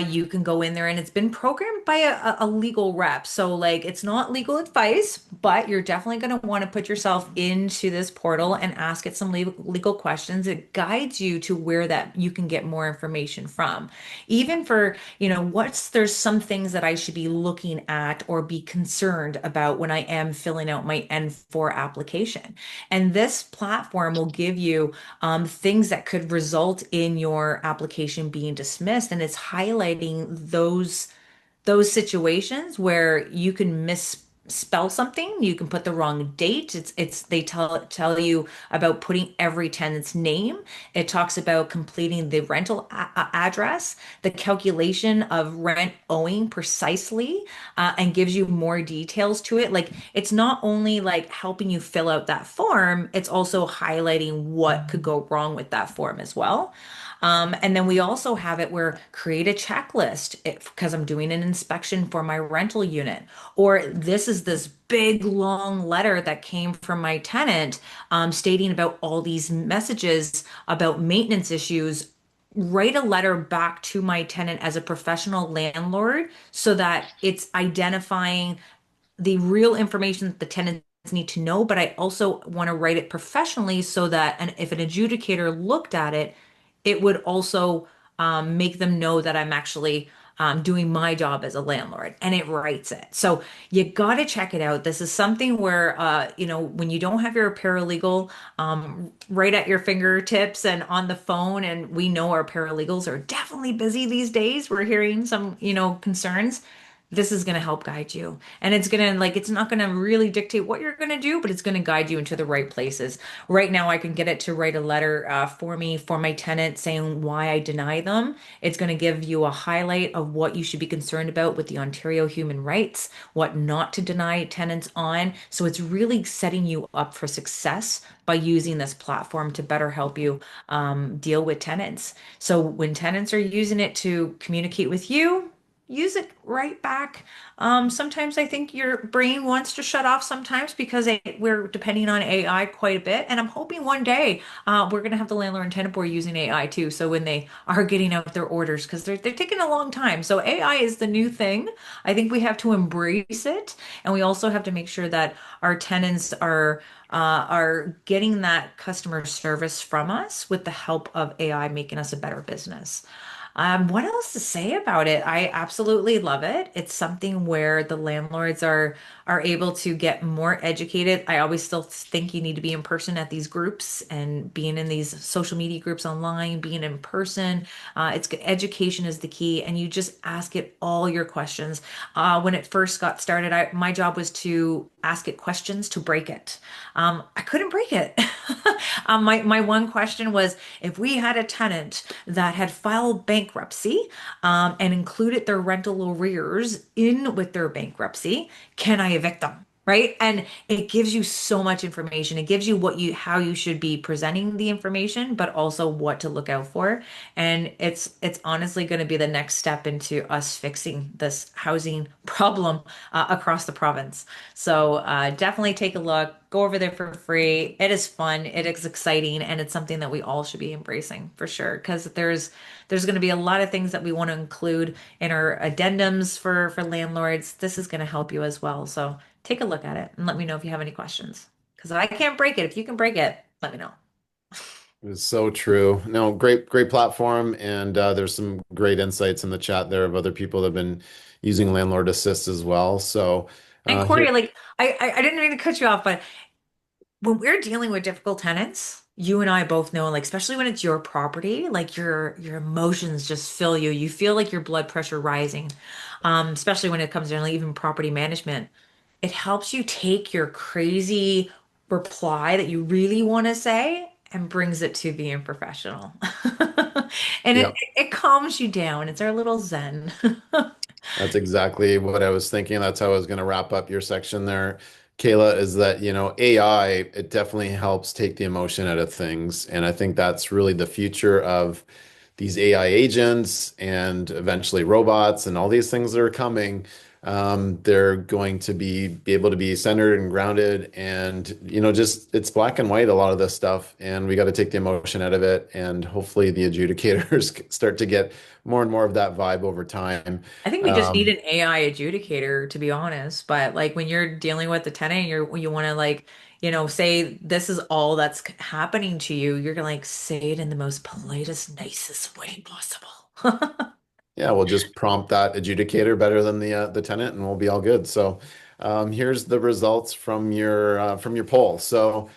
S2: you can go in there, and it's been programmed by a legal rep. So like it's not legal advice, but you're definitely going to want to put yourself into this portal and ask it some legal questions. It guides you to where that you can get more information from. Even for, there's some things that I should be looking at or be concerned about when I am filling out my N4 application. And this platform will give you things that could result in your application being dismissed. And it's highlighting those situations where you can misspell something, you can put the wrong date. It's they tell you about putting every tenant's name. It talks about completing the rental address, the calculation of rent owing precisely, and gives you more details to it. Like it's not only like helping you fill out that form, it's also highlighting what could go wrong with that form as well. And then we also have it where create a checklist because I'm doing an inspection for my rental unit, or this is this big long letter that came from my tenant, stating about all these messages about maintenance issues. Write a letter back to my tenant as a professional landlord so that it's identifying the real information that the tenants need to know, but I also want to write it professionally so that, and if an adjudicator looked at it, it would also make them know that I'm actually doing my job as a landlord, and it writes it. So you got to check it out. This is something where, when you don't have your paralegal right at your fingertips and on the phone, and we know our paralegals are definitely busy these days. We're hearing some, concerns. This is going to help guide you. And it's going to it's not going to really dictate what you're going to do, but it's going to guide you into the right places. Right now, I can get it to write a letter for me, for my tenant, saying why I deny them. It's going to give you a highlight of what you should be concerned about with the Ontario human rights, what not to deny tenants on. So it's really setting you up for success by using this platform to better help you deal with tenants. So when tenants are using it to communicate with you, use it right back. Sometimes I think your brain wants to shut off sometimes because we're depending on AI quite a bit. And I'm hoping one day we're going to have the Landlord and Tenant Board using AI too. So when they are getting out their orders, because they're taking a long time. So AI is the new thing. I think we have to embrace it. And we also have to make sure that our tenants are getting that customer service from us with the help of AI, making us a better business. What else to say about it? I absolutely love it. It's something where the landlords are able to get more educated. I always still think you need to be in person at these groups and being in these social media groups online, being in person. It's education is the key, and you just ask it all your questions. When it first got started, my job was to ask it questions to break it. I couldn't break it. My one question was if we had a tenant that had filed bankruptcy and included their rental arrears in with their bankruptcy, can I evict them? Right. And it gives you so much information. It gives you how you should be presenting the information, but also what to look out for. And it's honestly going to be the next step into us fixing this housing problem across the province. So definitely take a look. Go over there for free. It is fun. It is exciting, and it's something that we all should be embracing for sure. Because there's going to be a lot of things that we want to include in our addendums for landlords. This is going to help you as well. So take a look at it and let me know if you have any questions. Because if I can't break it, if you can break it, let me know.
S3: It's so true. No, great platform, and there's some great insights in the chat there of other people that have been using Landlord Assist as well. So
S2: And
S3: here,
S2: Kory, like I didn't mean to cut you off, but when we're dealing with difficult tenants, you and I both know, like, especially when it's your property, like your emotions just fill you. You feel like your blood pressure rising. Especially when it comes to like, even property management. It helps you take your crazy reply that you really want to say and brings it to being professional. And
S3: yeah.
S2: it calms you down. It's our little zen.
S3: That's exactly what I was thinking. That's how I was going to wrap up your section there, Kayla, is that, AI, it definitely helps take the emotion out of things. And I think that's really the future of these AI agents and eventually robots and all these things that are coming. They're going to be able to be centered and grounded and, just it's black and white, a lot of this stuff. And we got to take the emotion out of it. And hopefully the adjudicators start to get more and more of that vibe over time.
S2: I think we just need
S3: Um,
S2: an AI adjudicator, to be honest. But like when you're dealing with the tenant, you want to like, say this is all that's happening to you, you're gonna like say it in the most politest, nicest way possible.
S3: Yeah, we'll just prompt that adjudicator better than the tenant, and we'll be all good. So, here's the results from your poll. So,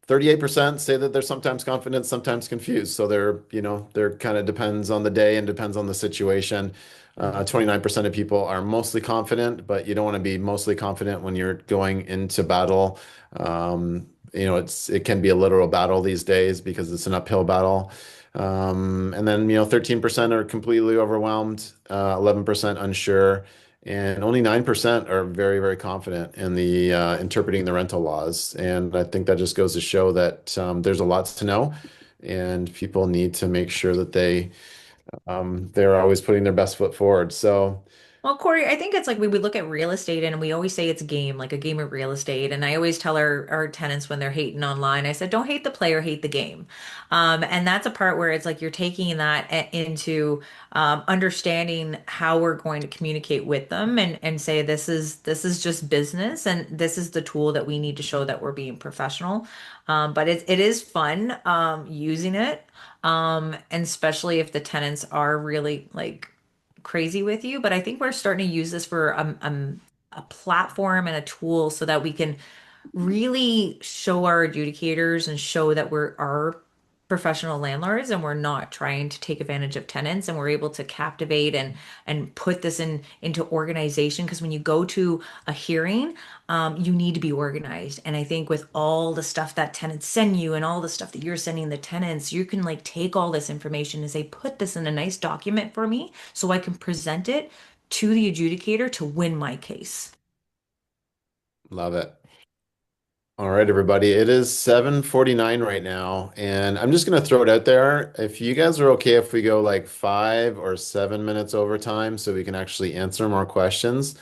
S3: 38% say that they're sometimes confident, sometimes confused. So they're kind of depends on the day and depends on the situation. 29% of people are mostly confident, but you don't want to be mostly confident when you're going into battle. It can be a literal battle these days because it's an uphill battle. And then, 13% are completely overwhelmed, 11% unsure, and only 9% are very, very confident in the interpreting the rental laws. And I think that just goes to show that there's a lot to know, and people need to make sure that they're always putting their best foot forward. So,
S2: Well, Kory, I think it's like we would look at real estate and we always say it's a game, like a game of real estate. And I always tell our tenants when they're hating online, I said, don't hate the player, hate the game. And that's a part where it's like you're taking that into understanding how we're going to communicate with them and say this is just business and this is the tool that we need to show that we're being professional. But it is fun using it. And especially if the tenants are really like crazy with you, but I think we're starting to use this for a platform and a tool so that we can really show our adjudicators and show that we're our professional landlords and we're not trying to take advantage of tenants and we're able to captivate and put this into organization because when you go to a hearing you need to be organized and I think with all the stuff that tenants send you and all the stuff that you're sending the tenants you can like take all this information and say put this in a nice document for me so I can present it to the adjudicator to win my case.
S3: love it. All right, everybody. It is 7:49 right now, and I'm just gonna throw it out there. If you guys are okay if we go like 5 or 7 minutes overtime so we can actually answer more questions,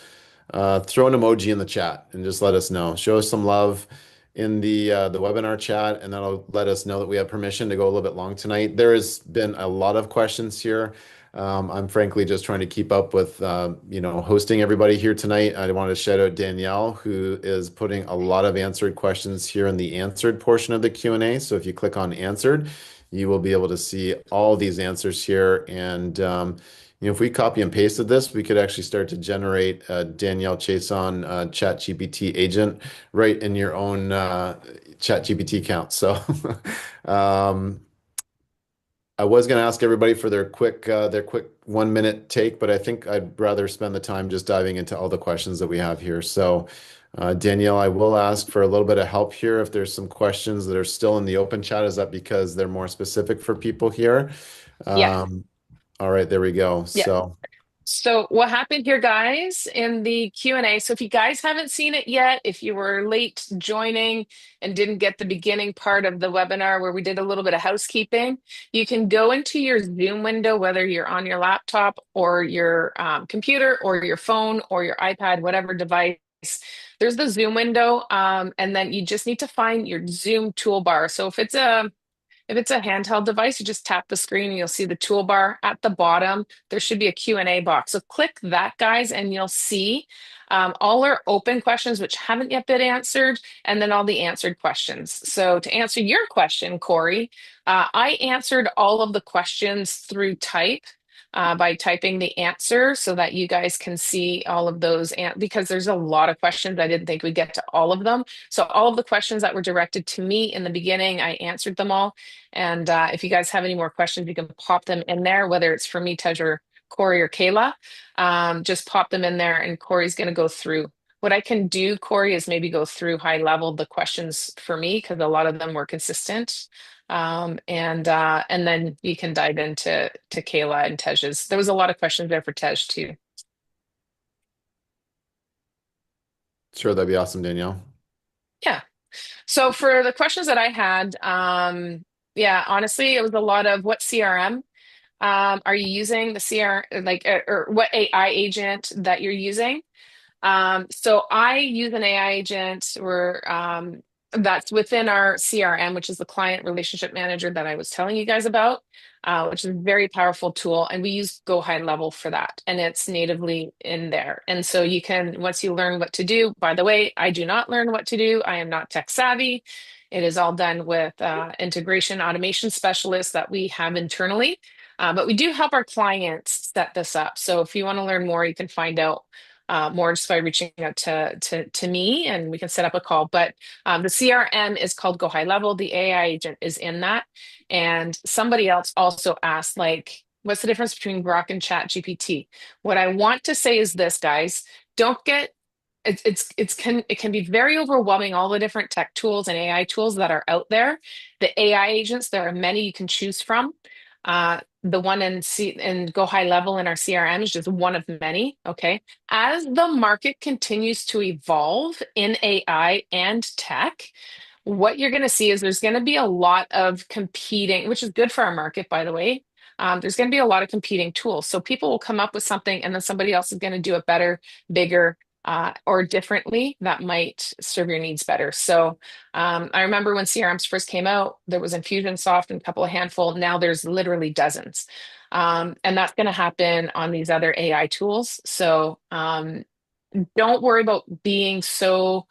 S3: throw an emoji in the chat and just let us know. Show us some love in the webinar chat, and that'll let us know that we have permission to go a little bit long tonight. There has been a lot of questions here. I'm frankly just trying to keep up with hosting everybody here tonight. I want to shout out Danielle, who is putting a lot of answered questions here in the answered portion of the Q&A. So if you click on answered, you will be able to see all these answers here. And if we copy and pasted this, we could actually start to generate a Danielle Chiasson Chat GPT agent right in your own Chat GPT account. So um, I was going to ask everybody for their quick 1 minute take, but I think I'd rather spend the time just diving into all the questions that we have here. So, Danielle, I will ask for a little bit of help here. If there's some questions that are still in the open chat, is that because they're more specific for people here?
S1: Yeah.
S3: Um, all right, there we go.
S1: Yeah.
S3: So,
S1: So what happened here, guys, in the Q&A, so if you guys haven't seen it yet, if you were late joining and didn't get the beginning part of the webinar where we did a little bit of housekeeping, you can go into your Zoom window, whether you're on your laptop or your computer or your phone or your iPad, whatever device. There's the Zoom window, and then you just need to find your Zoom toolbar. So if it's a handheld device, you just tap the screen and you'll see the toolbar at the bottom. There should be a Q&A box. So click that, guys, and you'll see all our open questions which haven't yet been answered, and then all the answered questions. So to answer your question, Kory, I answered all of the questions through type. By typing the answer so that you guys can see all of those, because there's a lot of questions. I didn't think we'd get to all of them. So all of the questions that were directed to me in the beginning, I answered them all. And if you guys have any more questions, you can pop them in there, whether it's for me, Tej, or Kory, or Kayla. Just pop them in there, and Kory's going to go through. What I can do, Kory, is maybe go through high level the questions for me because a lot of them were consistent. And then you can dive into Kayla and Tej's. There was a lot of questions there for Tej too.
S3: sure, that'd be awesome, Danielle.
S1: Yeah. So for the questions that I had, yeah, honestly, it was a lot of what CRM are you using, the CR, like, or what AI agent that you're using. So I use an AI agent that's within our CRM, which is the client relationship manager that I was telling you guys about, which is a very powerful tool. And we use Go High Level for that. And it's natively in there. And so you can, once you learn what to do, by the way, I do not learn what to do. I am not tech savvy. It is all done with integration automation specialists that we have internally. But we do help our clients set this up. So if you want to learn more, you can find out more just by reaching out to me, and we can set up a call. But the CRM is called Go High Level. The AI agent is in that. And somebody else also asked, like, what's the difference between Grok and Chat GPT? What I want to say is this, guys, don't get it can be very overwhelming, all the different tech tools and AI tools that are out there. The AI agents, there are many you can choose from. The one in Go High Level in our CRM is just one of many. Okay. As the market continues to evolve in AI and tech, what you're going to see is there's going to be a lot of competing, which is good for our market, by the way. There's going to be a lot of competing tools. So people will come up with something and then somebody else is going to do it better, bigger, or differently that might serve your needs better. So I remember when CRMs first came out, there was Infusionsoft and a couple of handful. Now there's literally dozens. And that's going to happen on these other AI tools. So don't worry about being so,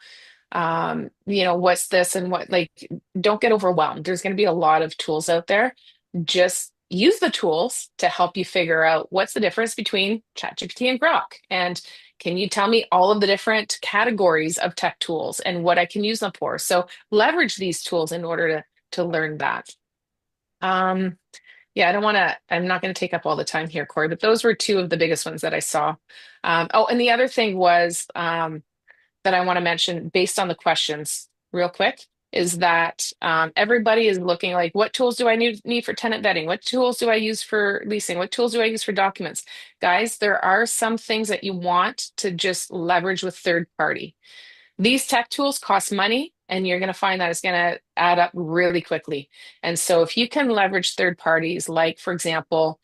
S1: what's this and what, like, don't get overwhelmed. There's going to be a lot of tools out there. Just use the tools to help you figure out what's the difference between ChatGPT and Grok. And can you tell me all of the different categories of tech tools and what I can use them for? So leverage these tools in order to learn that. Yeah, I'm not going to take up all the time here, Kory, but those were two of the biggest ones that I saw. And the other thing was that I want to mention based on the questions real quick is that everybody is looking like, what tools do I need for tenant vetting? What tools do I use for leasing? What tools do I use for documents? Guys, there are some things that you want to just leverage with third party. These tech tools cost money, and you're going to find that it's going to add up really quickly. And so if you can leverage third parties, like, for example,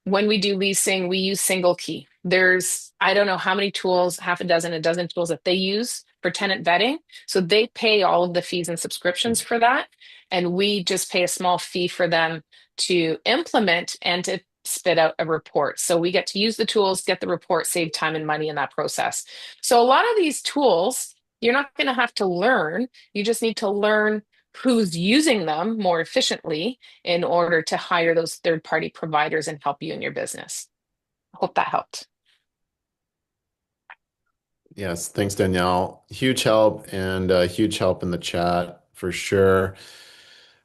S1: when we do leasing, we use single key. There's, I don't know how many tools, half a dozen tools that they use for tenant vetting. So they pay all of the fees and subscriptions for that. And we just pay a small fee for them to implement and to spit out a report. So we get to use the tools, get the report, save time and money in that process. So a lot of these tools, you're not going to have to learn. You just need to learn who's using them more efficiently in order to hire those third-party providers and help you in your business. Hope that helped.
S3: Yes, thanks, Danielle. Huge help and huge help in the chat for sure.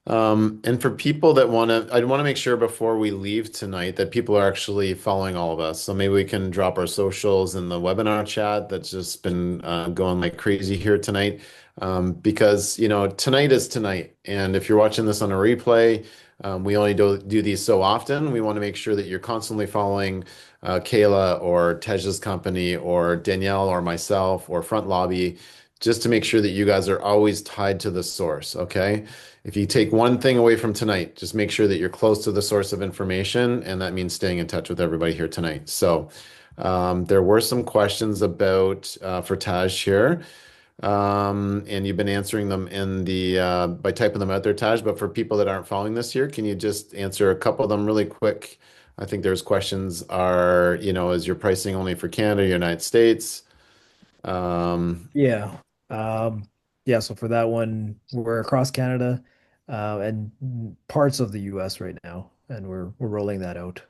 S3: And for people that I want to make sure before we leave tonight that people are actually following all of us. So maybe we can drop our socials in the webinar chat that's just been going like crazy here tonight. Because, tonight is tonight. And if you're watching this on a replay, we only do these so often. We want to make sure that you're constantly following Kayla or Tej's company or Danielle or myself or Front Lobby, just to make sure that you guys are always tied to the source, okay? If you take one thing away from tonight, just make sure that you're close to the source of information, and that means staying in touch with everybody here tonight. So, there were some questions about for Taj here, and you've been answering them in the by typing them out there, Taj. But for people that aren't following this here, can you just answer a couple of them really quick? I think there's questions are, is your pricing only for Canada, United States? Um,
S4: Yeah. Yeah, so for that one, we're across Canada and parts of the US right now, and we're rolling that out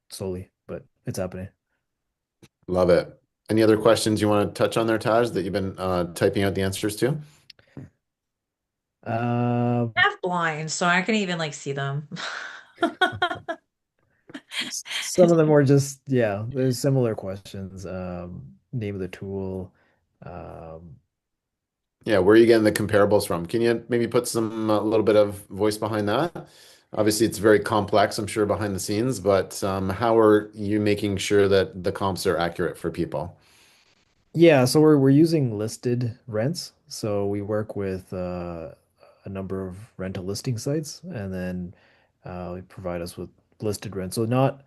S4: slowly, but it's happening.
S3: Love it. Any other questions you want to touch on there, Taj, that you've been typing out the answers to?
S4: Um,
S2: I have blinds, so I can even like see them.
S4: some of them were just, yeah, there's similar questions. Name of the tool. Um,
S3: Yeah, where are you getting the comparables from? Can you maybe put some a little bit of voice behind that? Obviously, it's very complex, I'm sure, behind the scenes, but how are you making sure that the comps are accurate for people?
S4: yeah, so we're using listed rents. So we work with a number of rental listing sites, and then they provide us with listed rents. So not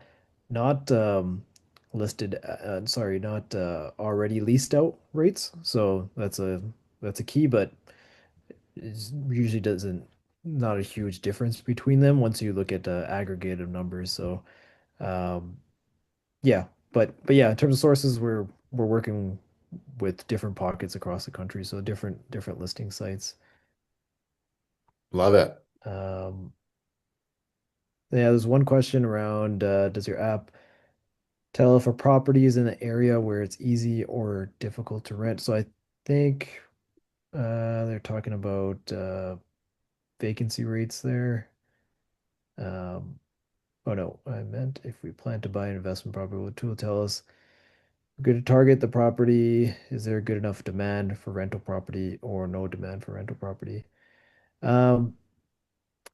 S4: listed. Sorry, not already leased out rates. So that's a key, but it usually doesn't not a huge difference between them once you look at aggregated numbers. So um, yeah, but yeah, in terms of sources, we're working with different pockets across the country, so different listing sites.
S3: Love it.
S4: Um, yeah, there's one question around does your app tell if a property is in an area where it's easy or difficult to rent? So I think they're talking about vacancy rates there. Um, oh no, I meant if we plan to buy an investment property, will the tool tell us good to target the property? Is there good enough demand for rental property or no demand for rental property? Um,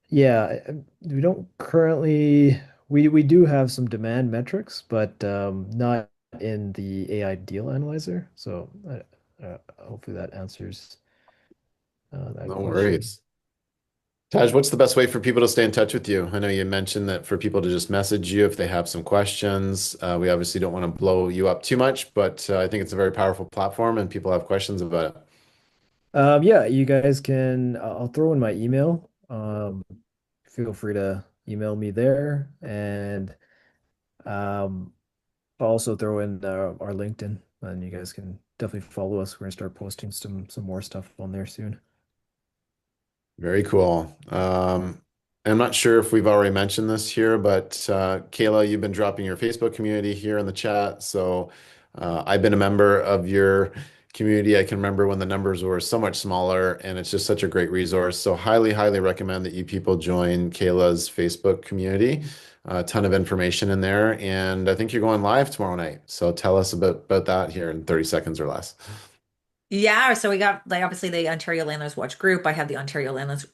S4: yeah, we don't currently we do have some demand metrics, but not in the AI deal analyzer. So hopefully that answers that
S3: No
S4: question.
S3: worries. Taj, what's the best way for people to stay in touch with you? I know you mentioned that for people to just message you if they have some questions. We obviously don't want to blow you up too much, but I think it's a very powerful platform and people have questions about it.
S4: Yeah, you guys can. I'll throw in my email. Feel free to email me there, and um, I'll also throw in our LinkedIn, and you guys can definitely follow us. We're gonna start posting some more stuff on there soon.
S3: Very cool. I'm not sure if we've already mentioned this here, but Kayla, you've been dropping your Facebook community here in the chat. So I've been a member of your community. I can remember when the numbers were so much smaller, and it's just such a great resource. So highly, highly recommend that you people join Kayla's Facebook community. A ton of information in there, and I think you're going live tomorrow night. So tell us about that here in 30 seconds or less.
S2: Yeah, so we got like obviously the Ontario Landlords Watch group. I have the Ontario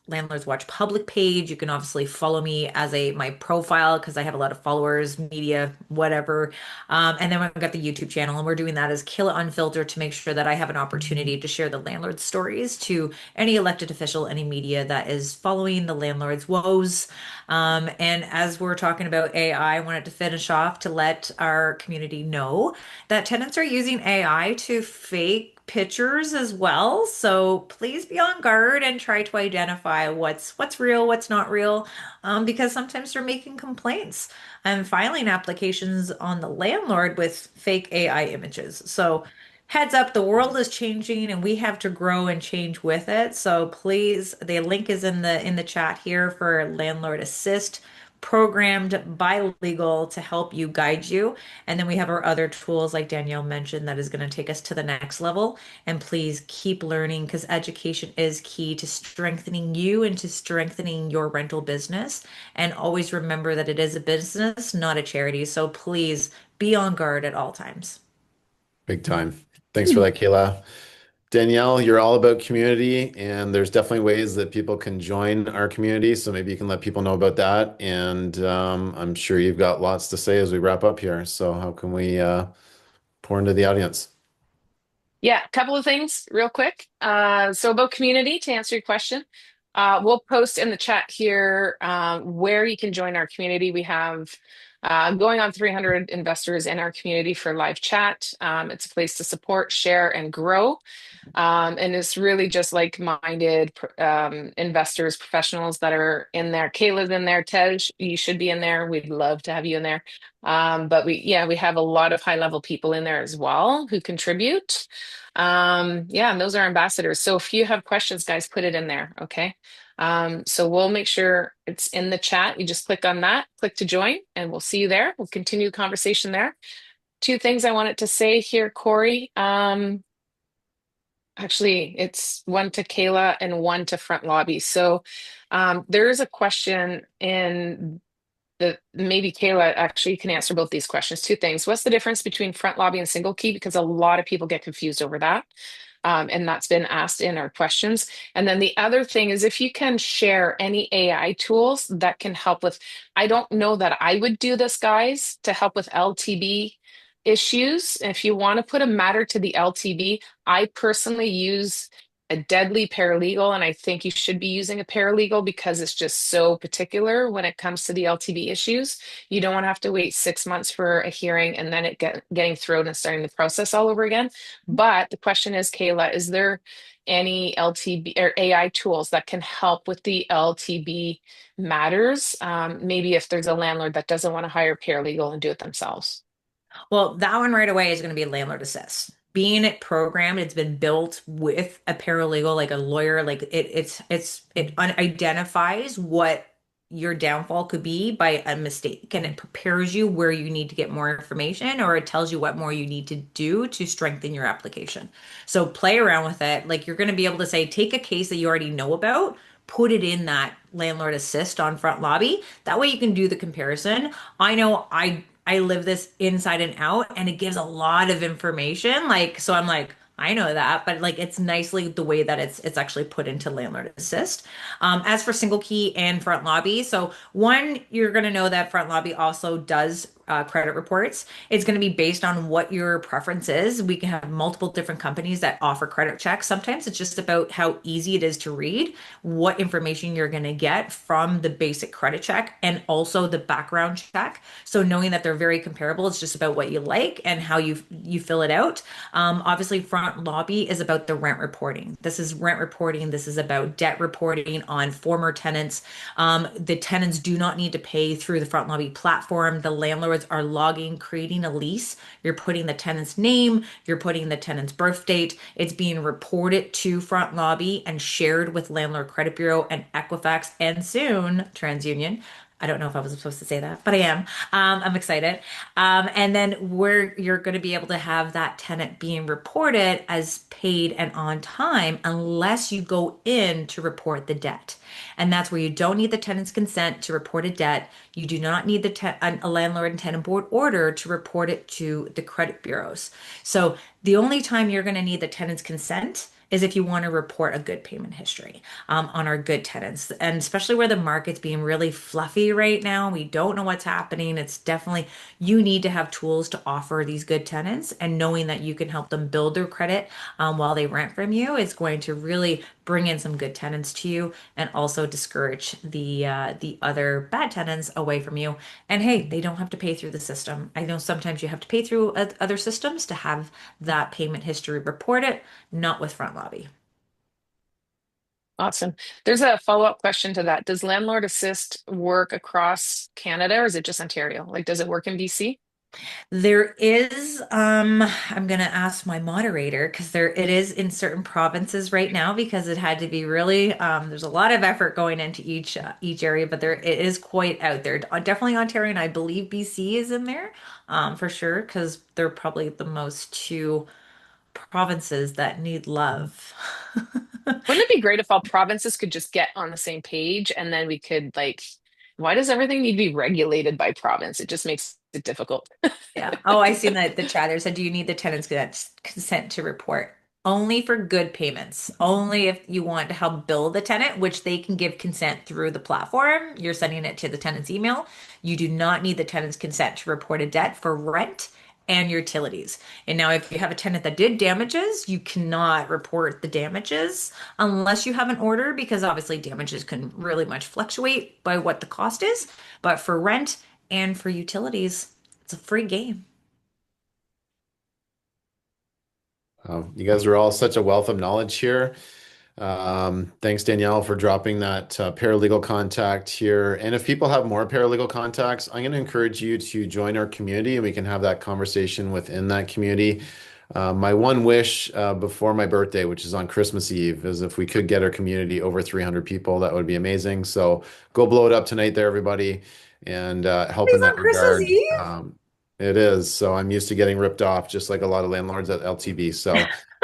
S2: Landlords Watch public page. You can obviously follow me as a my profile because I have a lot of followers, media, whatever. And then we've got the YouTube channel, and we're doing that as Kill It Unfiltered to make sure that I have an opportunity to share the landlord stories to any elected official, any media that is following the landlord's woes. And as we're talking about AI, I wanted to finish off to let our community know that tenants are using AI to fake pictures as well. So please be on guard and try to identify what's real, what's not real, because sometimes they're making complaints and filing applications on the landlord with fake AI images. So Heads up, the world is changing and we have to grow and change with it. So please, the link is in the chat here for Landlord Assist, programmed by legal to help you guide you. And then we have our other tools like Danielle mentioned that is going to take us to the next level. And please keep learning because education is key to strengthening you and to strengthening your rental business. And always remember that it is a business, not a charity. So please be on guard at all times.
S3: Big time. Thanks for that, Kayla. Danielle, you're all about community, and there's definitely ways that people can join our community. So maybe you can let people know about that. And I'm sure you've got lots to say as we wrap up here. So how can we pour into the audience?
S1: Yeah, a couple of things real quick. So about community, to answer your question, we'll post in the chat here where you can join our community. We have going on 300 investors in our community for live chat. It's a place to support, share, and grow. And it's really just like-minded investors, professionals that are in there. Kayla's in there. Tej, you should be in there. We'd love to have you in there. But we have a lot of high-level people in there as well who contribute. Yeah, and those are ambassadors. So if you have questions, guys, put it in there, okay? So we'll make sure it's in the chat. You just click on that, click to join, and we'll see you there. We'll continue the conversation there. Two things I wanted to say here, Kory. Actually, it's one to Kayla and one to Front Lobby. So there is a question in the maybe Kayla actually can answer both these questions. Two things. What's the difference between Front Lobby and single key? Because a lot of people get confused over that. And that's been asked in our questions. And then the other thing is if you can share any AI tools that can help with, I don't know that I would do this, guys, to help with LTB issues. If you want to put a matter to the LTB, I personally use a deadly paralegal, and I think you should be using a paralegal because it's just so particular when it comes to the LTB issues. You don't want to have to wait 6 months for a hearing and then getting thrown and starting the process all over again. But the question is, Kayla, is there any LTB or AI tools that can help with the LTB matters? Maybe if there's a landlord that doesn't want to hire a paralegal and do it themselves.
S2: Well, that one right away is going to be landlord assist. Being it programmed, it's been built with a paralegal, like a lawyer, like identifies what your downfall could be by a mistake, and it prepares you where you need to get more information, or it tells you what more you need to do to strengthen your application. So play around with it. Like you're going to be able to say, take a case that you already know about, put it in that landlord assist on front lobby. That way you can do the comparison. I know I live this inside and out, and it gives a lot of information. Like, so I'm like, I know that, but like it's nicely the way that it's actually put into Landlord Assist. As for single key and front lobby, so one, you're going to know that front lobby also does credit reports. It's going to be based on what your preference is. We can have multiple different companies that offer credit checks. Sometimes it's just about how easy it is to read, what information you're going to get from the basic credit check and also the background check. So knowing that they're very comparable, it's just about what you like and how you fill it out. Obviously, front lobby is about the rent reporting. This is rent reporting. This is about debt reporting on former tenants. The tenants do not need to pay through the front lobby platform. The landlords are logging, creating a lease. You're putting the tenant's name, you're putting the tenant's birth date. It's being reported to front lobby and shared with Landlord Credit Bureau and Equifax and soon TransUnion. I don't know if I was supposed to say that, but I am. I'm excited. And then where you're going to be able to have that tenant being reported as paid and on time unless you go in to report the debt. And that's where you don't need the tenant's consent to report a debt. You do not need a landlord and tenant board order to report it to the credit bureaus. So the only time you're going to need the tenant's consent is if you want to report a good payment history on our good tenants. And especially where the market's being really fluffy right now, we don't know what's happening. It's definitely, you need to have tools to offer these good tenants, and knowing that you can help them build their credit while they rent from you is going to really bring in some good tenants to you and also discourage the other bad tenants away from you. And hey, they don't have to pay through the system. I know sometimes you have to pay through other systems to have that payment history reported, not with front lobby.
S1: Awesome. There's a follow-up question to that. Does Landlord Assist work across Canada or is it just Ontario? Like, does it work in BC?
S2: There is, I'm gonna ask my moderator because there it is in certain provinces right now because it had to be really, there's a lot of effort going into each area, but there it is quite out there. Definitely Ontario and I believe BC is in there, for sure, because they're probably the most two provinces that need love.
S1: Wouldn't it be great if all provinces could just get on the same page and then we could like, why does everything need to be regulated by province? It just makes it difficult.
S2: Yeah. Oh, I seen that the chatter said, do you need the tenant's consent to report? Only for good payments. Only if you want to help bill the tenant, which they can give consent through the platform. You're sending it to the tenant's email. You do not need the tenant's consent to report a debt for rent and utilities. And now, if you have a tenant that did damages, you cannot report the damages unless you have an order, because obviously damages can really much fluctuate by what the cost is. But for rent and for utilities, it's a free game.
S3: You guys are all such a wealth of knowledge here. Thanks, Danielle, for dropping that paralegal contact here. And if people have more paralegal contacts, I'm going to encourage you to join our community and we can have that conversation within that community. My one wish before my birthday, which is on Christmas Eve, is if we could get our community over 300 people, that would be amazing. So go blow it up tonight there, everybody, and help in
S2: It's
S3: that
S2: on Christmas
S3: regard.
S2: Eve.
S3: It is. So I'm used to getting ripped off, just like a lot of landlords at LTB. So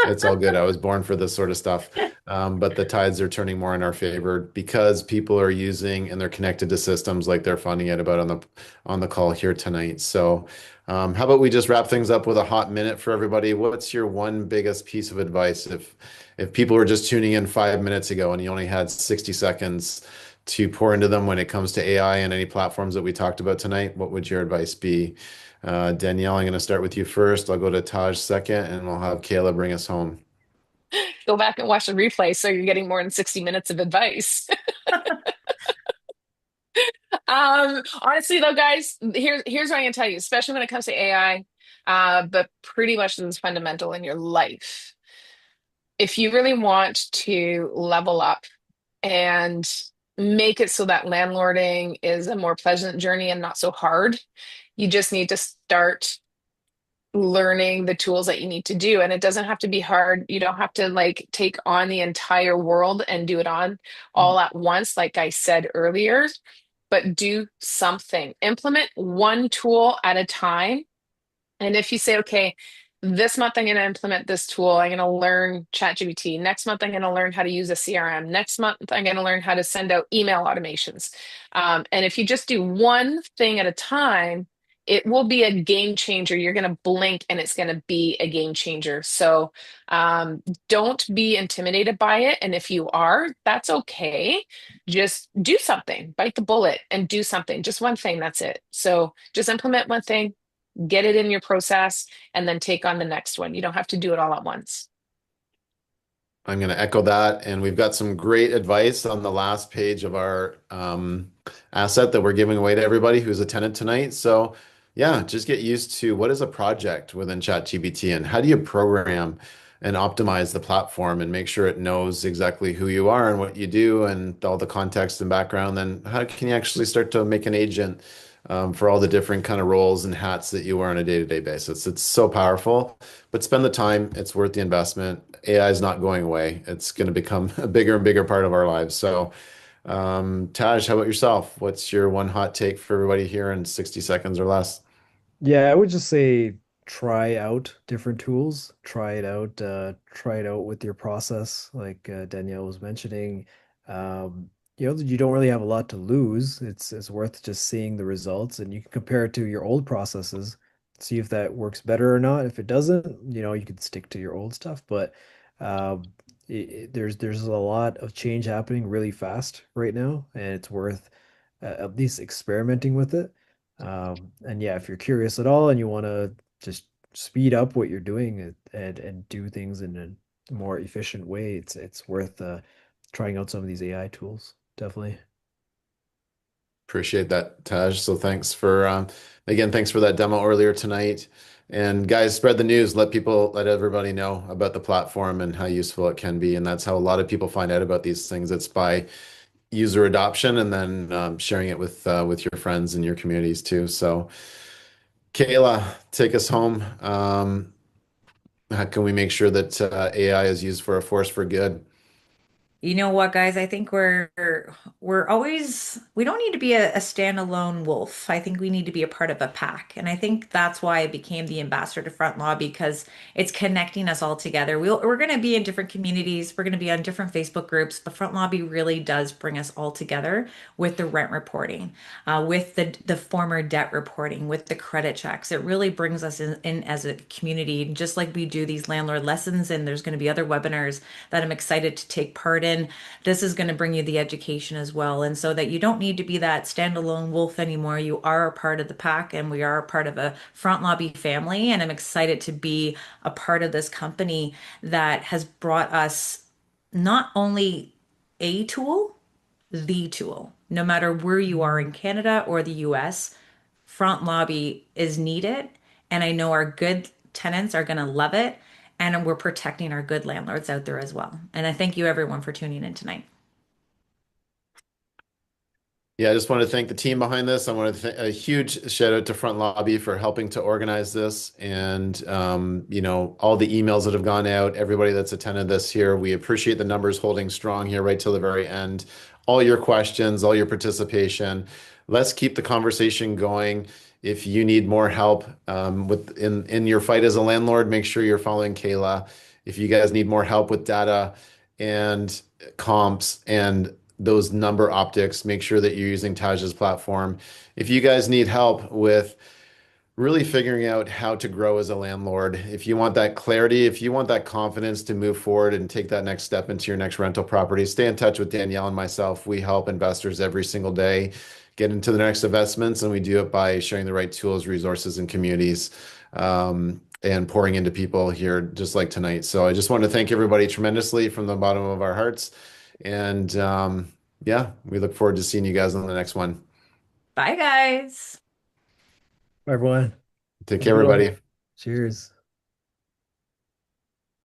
S3: it's all good. I was born for this sort of stuff. But the tides are turning more in our favor because people are using and they're connected to systems like they're finding out about on the call here tonight. So how about we just wrap things up with a hot minute for everybody? What's your one biggest piece of advice if people were just tuning in 5 minutes ago and you only had 60 seconds to pour into them when it comes to AI and any platforms that we talked about tonight? What would your advice be? Danielle, I'm going to start with you first. I'll go to Taj second, and we'll have Kayla bring us home.
S1: Go back and watch the replay so you're getting more than 60 minutes of advice. Honestly though, guys, here's what I can tell you, especially when it comes to AI, but pretty much this is fundamental in your life. If you really want to level up and make it so that landlording is a more pleasant journey and not so hard, you just need to start learning the tools that you need to do. And it doesn't have to be hard. You don't have to like take on the entire world and do it on all at once, like I said earlier, but do something. Implement one tool at a time. And if you say, okay, this month I'm going to implement this tool, I'm going to learn ChatGPT. Next month I'm going to learn how to use a CRM. Next month I'm going to learn how to send out email automations. And if you just do one thing at a time, it will be a game changer. You're going to blink and it's going to be a game changer. So don't be intimidated by it. And if you are, that's okay. Just do something, bite the bullet and do something. Just one thing, that's it. So just implement one thing, get it in your process, and then take on the next one. You don't have to do it all at once.
S3: I'm going to echo that. And we've got some great advice on the last page of our asset that we're giving away to everybody who's a tenant tonight. So, yeah, just get used to what is a project within ChatGPT and how do you program and optimize the platform and make sure it knows exactly who you are and what you do and all the context and background. Then, how can you actually start to make an agent for all the different kind of roles and hats that you wear on a day-to-day basis? It's so powerful, but spend the time. It's worth the investment. AI is not going away. It's going to become a bigger and bigger part of our lives. So, Taj, how about yourself? What's your one hot take for everybody here in 60 seconds or less?
S4: Yeah, I would just say try out different tools. Try it out with your process, like Danielle was mentioning. You don't really have a lot to lose. It's worth just seeing the results, and you can compare it to your old processes, see if that works better or not. If it doesn't, you can stick to your old stuff. But um, there's a lot of change happening really fast right now, and it's worth at least experimenting with it. And yeah, if you're curious at all and you want to just speed up what you're doing and do things in a more efficient way, it's worth trying out some of these AI tools. Definitely.
S3: Appreciate that, Taj. So thanks for again, thanks for that demo earlier tonight. And guys, spread the news. Let everybody know about the platform and how useful it can be. And that's how a lot of people find out about these things. It's by user adoption and then sharing it with your friends and your communities too. So Kayla, take us home. How can we make sure that AI is used for a force for good?
S2: You know what, guys? I think we're always we don't need to be a standalone wolf. I think we need to be a part of a pack. And I think that's why I became the ambassador to Front Law because it's connecting us all together. We're going to be in different communities. We're going to be on different Facebook groups, but Front Lobby really does bring us all together with the rent reporting, with the former debt reporting, with the credit checks. It really brings us in as a community. And just like we do these landlord lessons, and there's going to be other webinars that I'm excited to take part in. This is going to bring you the education as well. And so that you don't need to be that standalone wolf anymore. You are a part of the pack and we are a part of a front lobby family. And I'm excited to be a part of this company that has brought us not only a tool, the tool. No matter where you are in Canada or the US, front lobby is needed. And I know our good tenants are going to love it. And we're protecting our good landlords out there as well. And I thank you everyone for tuning in tonight.
S3: Yeah, I just want to thank the team behind this. I want to a huge shout out to Front Lobby for helping to organize this, and all the emails that have gone out, everybody that's attended this here. We appreciate the numbers holding strong here right till the very end. All your questions, all your participation. Let's keep the conversation going. If you need more help with in your fight as a landlord, make sure you're following Kayla. If you guys need more help with data and comps and those number optics, make sure that you're using Taj's platform. If you guys need help with really figuring out how to grow as a landlord, if you want that clarity, if you want that confidence to move forward and take that next step into your next rental property, stay in touch with Danielle and myself. We help investors every single day get into the next investments, and we do it by sharing the right tools, resources, and communities. And pouring into people here just like tonight. So I just want to thank everybody tremendously from the bottom of our hearts. And yeah, we look forward to seeing you guys on the next one.
S2: Bye, guys.
S4: Bye, everyone.
S3: Take
S4: Have a
S3: care,
S4: good one.
S3: everybody.
S4: Cheers.